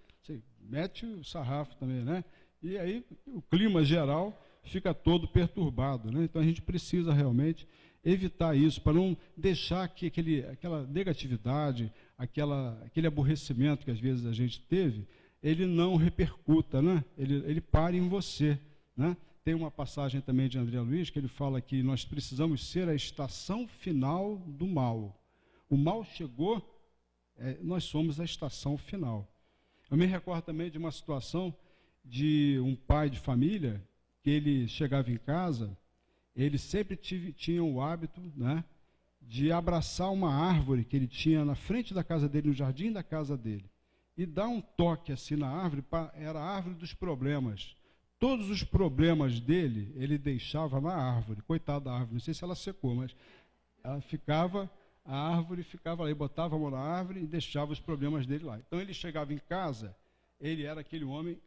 mete o sarrafo também, né? E aí o clima geral fica todo perturbado, né? Então, a gente precisa realmente evitar isso, para não deixar que aquela negatividade, aquele aborrecimento que às vezes a gente teve, ele não repercuta, né? Ele pare em você, né? Tem uma passagem também de André Luiz que ele fala que nós precisamos ser a estação final do mal. O mal chegou, nós somos a estação final. Eu me recordo também de uma situação de um pai de família que ele chegava em casa, ele sempre tinha o hábito, né, de abraçar uma árvore que ele tinha na frente da casa dele, no jardim da casa dele, e dar um toque assim na árvore, era a árvore dos problemas. Todos os problemas dele, ele deixava na árvore. Coitada da árvore, não sei se ela secou, mas a árvore ficava lá, e botava a mão na árvore e deixava os problemas dele lá. Então ele chegava em casa, ele era aquele homem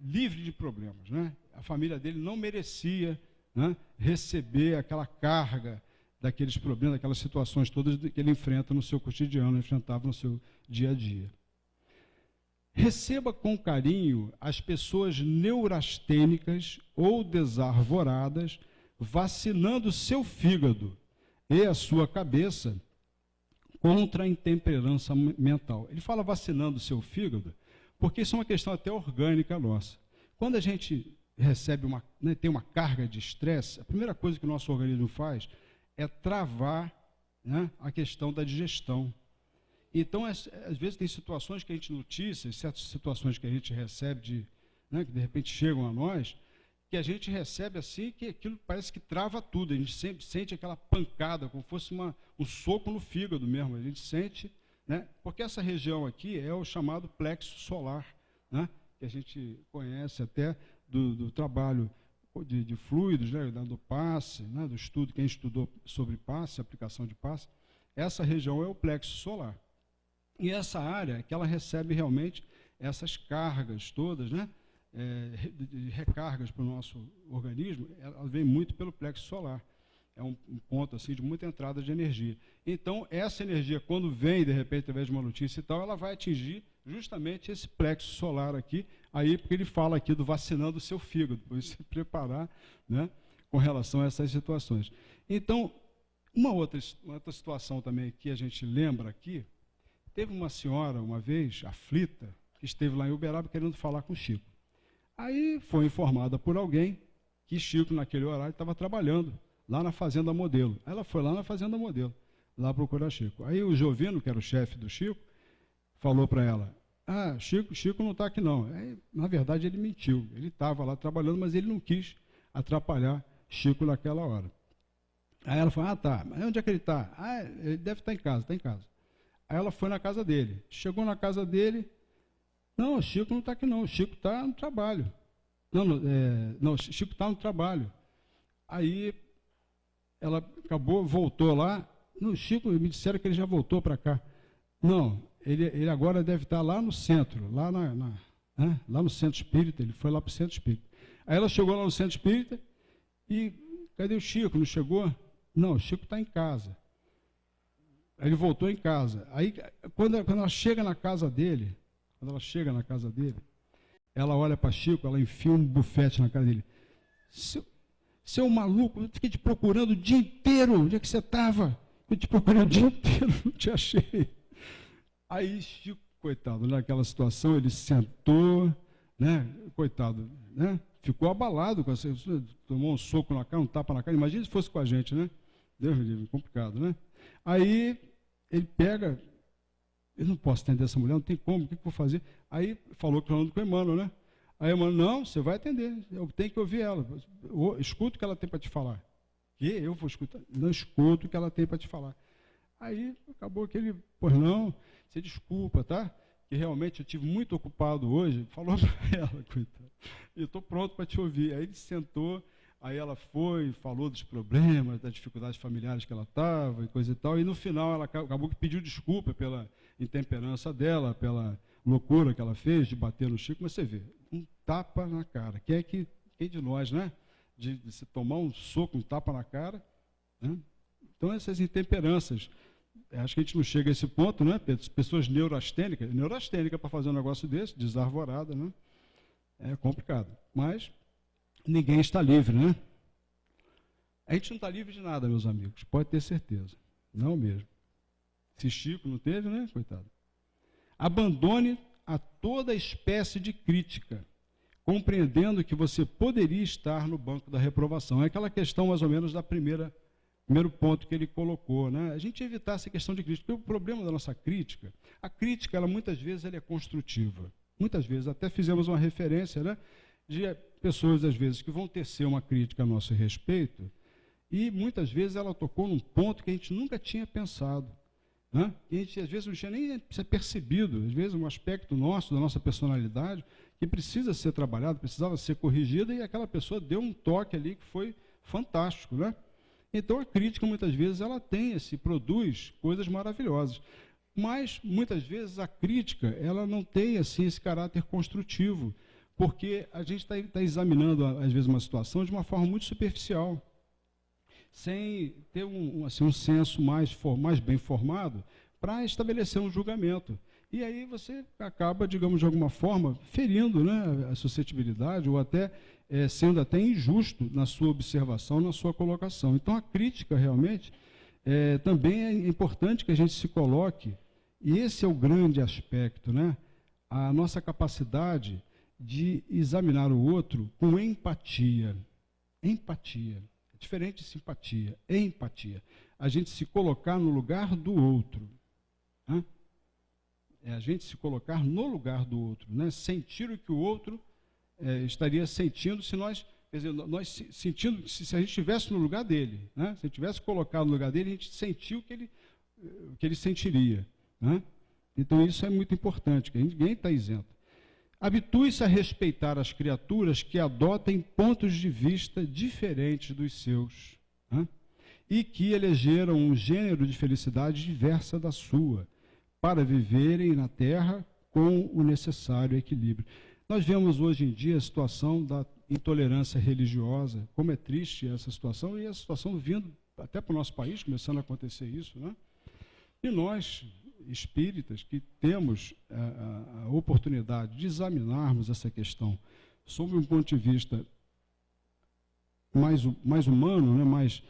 livre de problemas, né? A família dele não merecia, né, receber aquela carga daqueles problemas, daquelas situações todas que ele enfrenta no seu cotidiano, enfrentava no seu dia a dia. Receba com carinho as pessoas neurastênicas ou desarvoradas, vacinando seu fígado e a sua cabeça contra a intemperança mental. Ele fala vacinando seu fígado, porque isso é uma questão até orgânica nossa. Quando a gente recebe tem uma carga de estresse, a primeira coisa que o nosso organismo faz é travar, né, a questão da digestão. Então, às vezes tem situações que a gente noticia, certas situações que a gente recebe, né, que de repente chegam a nós, que a gente recebe assim, que aquilo parece que trava tudo, a gente sempre sente aquela pancada, como fosse um soco no fígado mesmo, a gente sente, né, porque essa região aqui é o chamado plexo solar, né, que a gente conhece até do trabalho de fluidos, né, do passe, né, do estudo, quem estudou sobre passe, aplicação de passe, essa região é o plexo solar. E essa área é que ela recebe realmente essas cargas todas, né, de recargas para o nosso organismo, ela vem muito pelo plexo solar. É um ponto assim, de muita entrada de energia. Então, essa energia, quando vem, de repente, através de uma notícia e tal, ela vai atingir justamente esse plexo solar aqui, aí porque ele fala aqui do vacinando o seu fígado, para você se preparar, né, com relação a essas situações. Então, uma outra situação também que a gente lembra aqui, teve uma senhora, uma vez, aflita, que esteve lá em Uberaba querendo falar com Chico. Aí foi informada por alguém que Chico, naquele horário, estava trabalhando lá na Fazenda Modelo. Ela foi lá na Fazenda Modelo, lá procurar Chico. Aí o Jovino, que era o chefe do Chico, falou para ela: Chico não está aqui não. Na verdade, ele mentiu. Ele estava lá trabalhando, mas ele não quis atrapalhar Chico naquela hora. Aí ela falou, tá, mas onde é que ele está? Ele deve estar em casa, está em casa. Aí ela foi na casa dele. Chegou na casa dele, não, Chico não está aqui não, Chico está no trabalho. Não, Chico está no trabalho. Aí ela acabou, voltou lá, não, Chico, me disseram que ele já voltou para cá. Não, ele agora deve estar lá no centro, lá no centro espírita, ele foi lá para o centro espírita. Aí ela chegou lá no centro espírita e, cadê o Chico? Não chegou? Não, o Chico está em casa. Aí ele voltou em casa. Aí, quando ela chega na casa dele, ela olha para Chico, ela enfia um bufete na cara dele. Seu maluco, eu fiquei te procurando o dia inteiro. Onde é que você estava? Eu te procurei o dia inteiro, não te achei. Aí Chico, coitado, naquela situação, ele sentou, né? Coitado, né? Ficou abalado, tomou um soco na cara, um tapa na cara. Imagina se fosse com a gente, né? Deus me livre, complicado, né? Aí ele pega, eu não posso atender essa mulher, não tem como, o que eu vou fazer? Aí falou falando com o Emmanuel, né? Aí o Emmanuel, não, você vai atender, eu tenho que ouvir ela, escuta o que ela tem para te falar. Que eu vou escutar? Não escuto o que ela tem para te falar. Aí acabou que ele, pois não, você desculpa, tá? Que realmente eu estive muito ocupado hoje, falou para ela, coitada, eu estou pronto para te ouvir. Aí ele sentou, aí ela foi, falou dos problemas, das dificuldades familiares que ela estava e coisa e tal, e no final ela acabou que pediu desculpa pela intemperança dela, pela loucura que ela fez de bater no Chico, mas você vê, um tapa na cara. Quem de nós, né? De se tomar um soco, um tapa na cara, né? Então essas intemperanças, acho que a gente não chega a esse ponto, né? Pessoas neurastênicas para fazer um negócio desse, desarvorada, né? É complicado. Mas ninguém está livre, né? A gente não está livre de nada, meus amigos, pode ter certeza. Não mesmo. Se Chico não teve, né? Coitado. Abandone a toda espécie de crítica, compreendendo que você poderia estar no banco da reprovação. É aquela questão, mais ou menos, da primeiro ponto que ele colocou, né? A gente evitar essa questão de crítica, porque o problema da nossa crítica, a crítica, ela muitas vezes ela é construtiva. Muitas vezes, até fizemos uma referência, né, de pessoas, às vezes, que vão tecer uma crítica a nosso respeito, e muitas vezes ela tocou num ponto que a gente nunca tinha pensado, né? E a gente, às vezes, não tinha nem percebido, às vezes, um aspecto nosso, da nossa personalidade, que precisa ser trabalhado, precisava ser corrigido, e aquela pessoa deu um toque ali que foi fantástico, né? Então, a crítica, muitas vezes, ela produz coisas maravilhosas. Mas, muitas vezes, a crítica, ela não tem, assim, esse caráter construtivo, porque a gente está examinando, às vezes, uma situação de uma forma muito superficial, sem ter um senso mais bem formado para estabelecer um julgamento. E aí você acaba, digamos, de alguma forma, ferindo, né, a suscetibilidade, ou até sendo até injusto na sua observação, na sua colocação. Então, a crítica, realmente, também é importante que a gente se coloque, e esse é o grande aspecto, né, a nossa capacidade de examinar o outro com empatia. Empatia. É diferente de simpatia. Empatia. A gente se colocar no lugar do outro. Né? É a gente se colocar no lugar do outro, né? Sentir o que o outro estaria sentindo se nós, quer dizer, nós sentindo, se a gente estivesse no lugar dele, né? Se a gente tivesse colocado no lugar dele, a gente sentiu o que ele sentiria, né? Então isso é muito importante, que ninguém está isento. Habitue-se a respeitar as criaturas que adotem pontos de vista diferentes dos seus, né? E que elegeram um gênero de felicidade diversa da sua, para viverem na Terra com o necessário equilíbrio. Nós vemos hoje em dia a situação da intolerância religiosa, como é triste essa situação, e a situação vindo até para o nosso país, começando a acontecer isso, né? E nós, espíritas, que temos a oportunidade de examinarmos essa questão sob um ponto de vista mais humano, né? Mais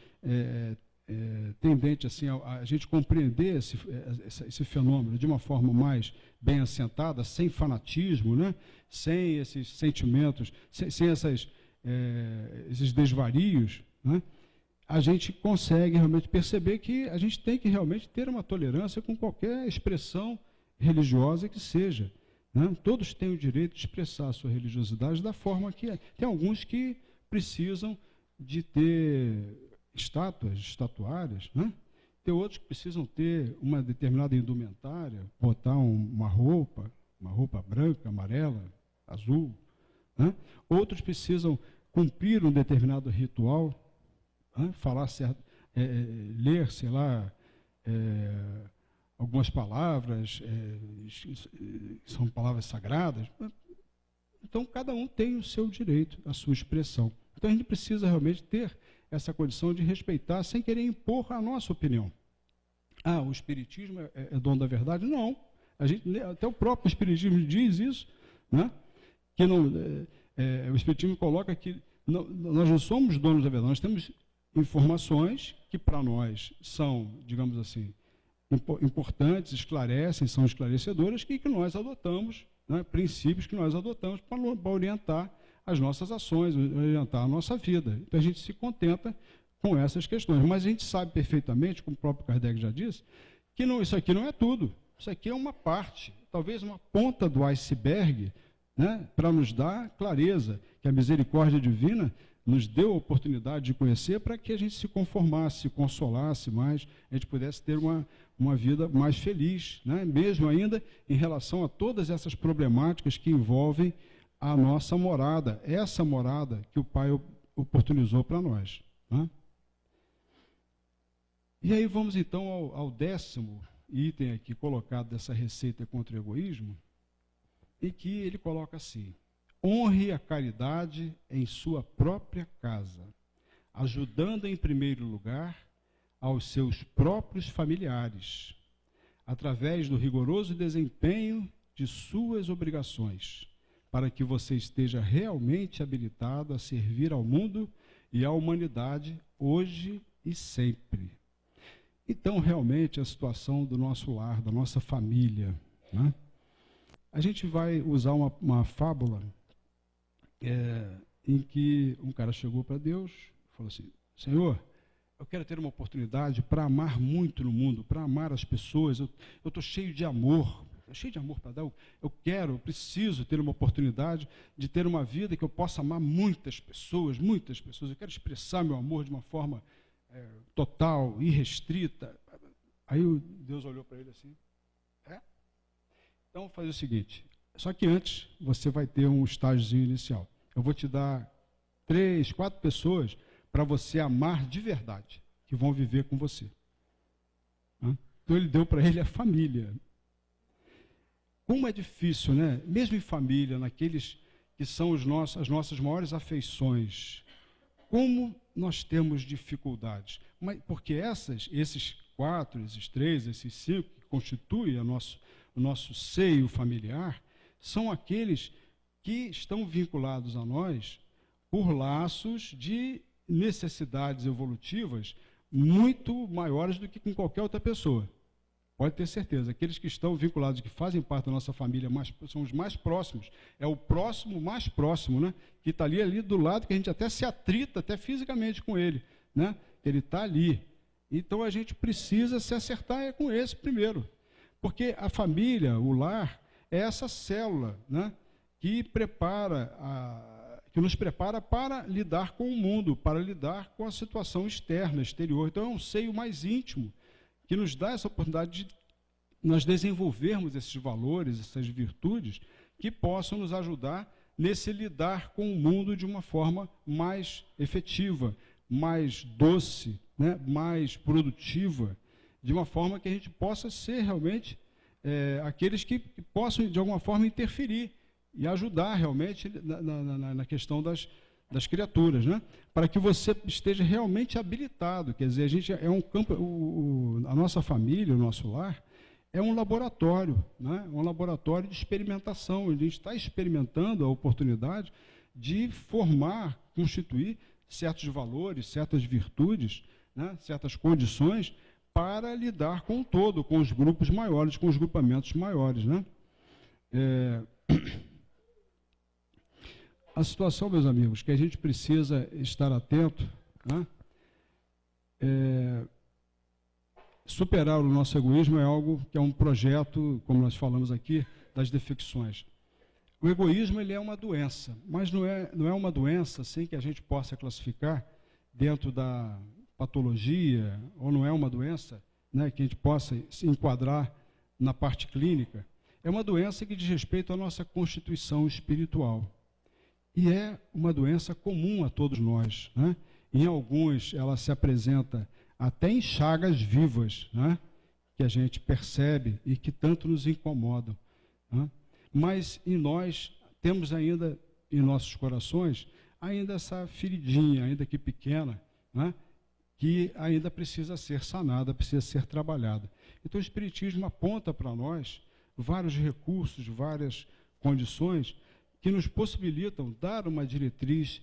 tendente assim, a gente compreender esse fenômeno de uma forma mais bem assentada, sem fanatismo, né? Sem esses sentimentos, sem esses desvarios, né? A gente consegue realmente perceber que a gente tem que realmente ter uma tolerância com qualquer expressão religiosa que seja. né? Todos têm o direito de expressar a sua religiosidade da forma que é. Tem alguns que precisam de ter estátuas, estatuárias, né? Tem outros que precisam ter uma determinada indumentária, botar uma roupa branca, amarela, azul, né? Outros precisam cumprir um determinado ritual, né? Ler, sei lá, algumas palavras, são palavras sagradas. Então, cada um tem o seu direito, a sua expressão. Então, a gente precisa realmente ter essa condição de respeitar, sem querer impor a nossa opinião. Ah, o Espiritismo é dono da verdade? Não. Até o próprio Espiritismo diz isso, né? Que o Espiritismo coloca que nós não somos donos da verdade, nós temos informações que para nós são, digamos assim, importantes, esclarecem, são esclarecedoras, que nós adotamos, né? Princípios que nós adotamos para orientar as nossas ações, orientar a nossa vida. Então a gente se contenta com essas questões. Mas a gente sabe perfeitamente, como o próprio Kardec já disse, que isso aqui não é tudo. Isso aqui é uma parte, talvez uma ponta do iceberg, né, para nos dar clareza, que a misericórdia divina nos deu a oportunidade de conhecer para que a gente se conformasse, se consolasse mais, a gente pudesse ter uma vida mais feliz, né, mesmo ainda em relação a todas essas problemáticas que envolvem a nossa morada, essa morada que o Pai oportunizou para nós, né? E aí vamos então ao 10º item aqui colocado dessa receita contra o egoísmo, em que ele coloca assim: honre a caridade em sua própria casa, ajudando em primeiro lugar aos seus próprios familiares, através do rigoroso desempenho de suas obrigações, para que você esteja realmente habilitado a servir ao mundo e à humanidade hoje e sempre. Então, realmente, a situação do nosso lar, da nossa família, né? A gente vai usar uma fábula em que um cara chegou para Deus e falou assim: Senhor, eu quero ter uma oportunidade para amar muito no mundo, para amar as pessoas, eu estou cheio de amor para dar, eu preciso ter uma oportunidade de ter uma vida que eu possa amar muitas pessoas, eu quero expressar meu amor de uma forma total, irrestrita. Aí Deus olhou para ele assim: então vou fazer o seguinte, só que antes você vai ter um estágiozinho inicial. Eu vou te dar 3, 4 pessoas para você amar de verdade, que vão viver com você. Então ele deu para ele a família. Como é difícil, né? Mesmo em família, naqueles que são as nossas maiores afeições, como nós temos dificuldades. Porque esses 4, esses 3, esses 5, que constituem o nosso seio familiar, são aqueles que estão vinculados a nós por laços de necessidades evolutivas muito maiores do que com qualquer outra pessoa. Pode ter certeza, aqueles que estão vinculados, que fazem parte da nossa família, são os mais próximos, é o próximo mais próximo, né? Que está ali do lado, que a gente até se atrita, até fisicamente com ele, né? Ele está ali. Então a gente precisa se acertar com esse primeiro, porque a família, o lar, é essa célula, né? Que nos prepara para lidar com o mundo, para lidar com a situação externa, exterior. Então é um seio mais íntimo, que nos dá essa oportunidade de nós desenvolvermos esses valores, essas virtudes, que possam nos ajudar nesse lidar com o mundo de uma forma mais efetiva, mais doce, né, mais produtiva, de uma forma que a gente possa ser realmente aqueles que possam, de alguma forma, interferir e ajudar realmente na questão das criaturas, né? Para que você esteja realmente habilitado. Quer dizer, a gente é um campo, a nossa família, o nosso lar, é um laboratório, né? Um laboratório de experimentação. A gente está experimentando a oportunidade de formar, constituir certos valores, certas virtudes, né? Certas condições para lidar com o todo, com os grupos maiores, com os grupamentos maiores, né? A situação, meus amigos, que a gente precisa estar atento, né? Superar o nosso egoísmo é algo que é um projeto, como nós falamos aqui, das defecções. O egoísmo ele é uma doença, mas não é uma doença assim que a gente possa classificar dentro da patologia, ou não é uma doença, né, que a gente possa se enquadrar na parte clínica. É uma doença que diz respeito à nossa constituição espiritual. E é uma doença comum a todos nós, né? Em alguns ela se apresenta até em chagas vivas, né, que a gente percebe e que tanto nos incomodam, né? Mas em nós temos ainda, em nossos corações, ainda essa feridinha, ainda que pequena, né, que ainda precisa ser sanada, precisa ser trabalhada. Então o Espiritismo aponta para nós vários recursos, várias condições que nos possibilitam dar uma diretriz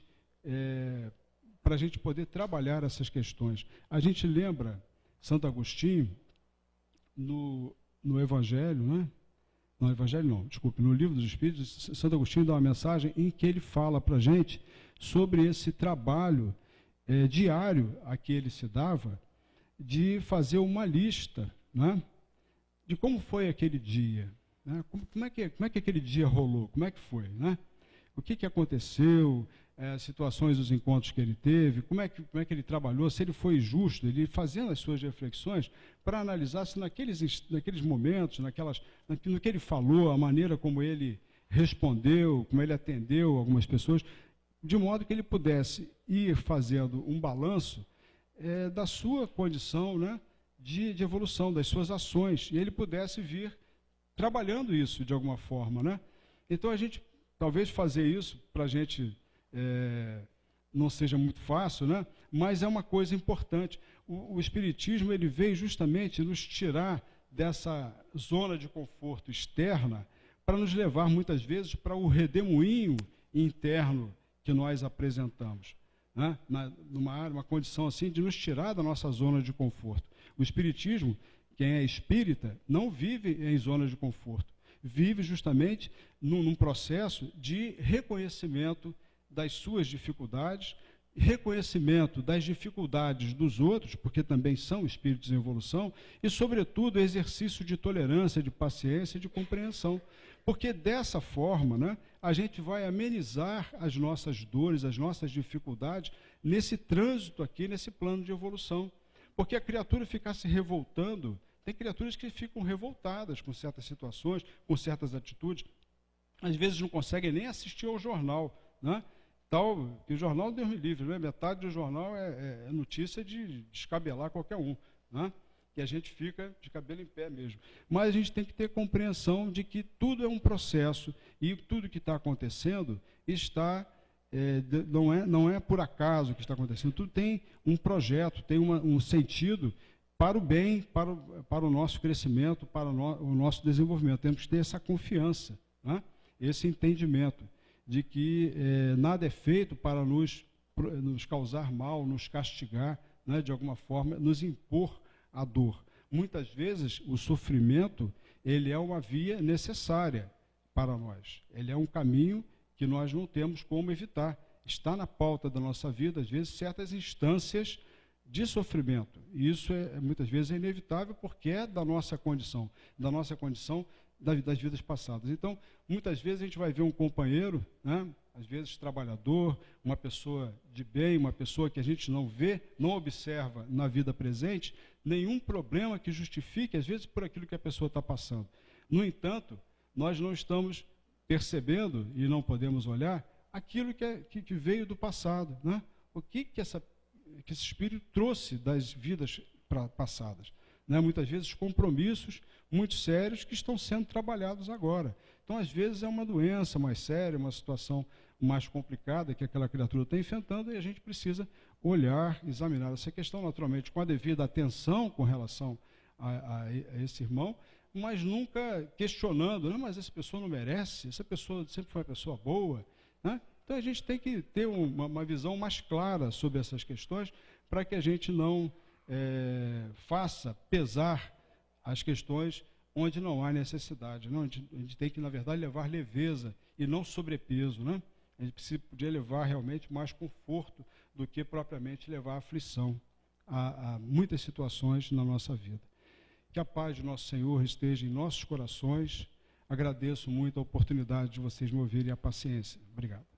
para a gente poder trabalhar essas questões. A gente lembra Santo Agostinho no Evangelho, né? No Evangelho não, desculpe, no Livro dos Espíritos, Santo Agostinho dá uma mensagem em que ele fala para a gente sobre esse trabalho diário a que ele se dava, de fazer uma lista, né, de como foi aquele dia, né, como é que aquele dia rolou, como é que foi, né, o que aconteceu, situações dos encontros que ele teve, como é que ele trabalhou, se ele foi justo, ele fazendo as suas reflexões para analisar se naqueles momentos, no que ele falou, a maneira como ele respondeu, como ele atendeu algumas pessoas, de modo que ele pudesse ir fazendo um balanço da sua condição, né, de evolução, das suas ações, e ele pudesse vir trabalhando isso de alguma forma, né? Então a gente, talvez fazer isso para a gente não seja muito fácil, né? Mas é uma coisa importante. O Espiritismo ele veio justamente nos tirar dessa zona de conforto externa para nos levar muitas vezes para o redemoinho interno que nós apresentamos, né? Uma condição assim de nos tirar da nossa zona de conforto. O Espiritismo, quem é espírita, não vive em zona de conforto, vive justamente num processo de reconhecimento das suas dificuldades, reconhecimento das dificuldades dos outros, porque também são espíritos em evolução, e, sobretudo, exercício de tolerância, de paciência e de compreensão. Porque dessa forma, né, a gente vai amenizar as nossas dores, as nossas dificuldades, nesse trânsito aqui, nesse plano de evolução. Porque a criatura ficar se revoltando, tem criaturas que ficam revoltadas com certas situações, com certas atitudes, às vezes não conseguem nem assistir ao jornal, né? Que o jornal Deus me livre, né? Metade do jornal é notícia de descabelar qualquer um, né? E a gente fica de cabelo em pé mesmo. Mas a gente tem que ter compreensão de que tudo é um processo e tudo que está acontecendo não é por acaso que está acontecendo, tudo tem um projeto, tem um sentido para o bem, para o nosso crescimento, para o nosso desenvolvimento. Temos que ter essa confiança, né? Esse entendimento de que nada é feito para nos causar mal, nos castigar, né, de alguma forma, nos impor a dor. Muitas vezes o sofrimento ele é uma via necessária para nós. Ele é um caminho que nós não temos como evitar. Está na pauta da nossa vida, às vezes, certas instâncias de sofrimento. E isso muitas vezes é inevitável porque é da nossa condição das vidas passadas. Então, muitas vezes a gente vai ver um companheiro, né, às vezes trabalhador, uma pessoa de bem, uma pessoa que a gente não vê, não observa na vida presente, nenhum problema que justifique, às vezes, por aquilo que a pessoa está passando. No entanto, nós não estamos percebendo e não podemos olhar aquilo que veio do passado, né? O que esse espírito trouxe das vidas passadas, né? Muitas vezes compromissos muito sérios que estão sendo trabalhados agora. Então, às vezes, é uma doença mais séria, uma situação mais complicada que aquela criatura está enfrentando e a gente precisa olhar, examinar essa questão, naturalmente, com a devida atenção com relação a esse irmão, mas nunca questionando, mas essa pessoa não merece, essa pessoa sempre foi uma pessoa boa, né? Então, a gente tem que ter uma visão mais clara sobre essas questões para que a gente não faça pesar as questões onde não há necessidade. Não? A gente tem que, na verdade, levar leveza e não sobrepeso, né? A gente podia levar realmente mais conforto do que propriamente levar aflição a muitas situações na nossa vida. Que a paz de nosso Senhor esteja em nossos corações, agradeço muito a oportunidade de vocês me ouvirem e a paciência. Obrigado.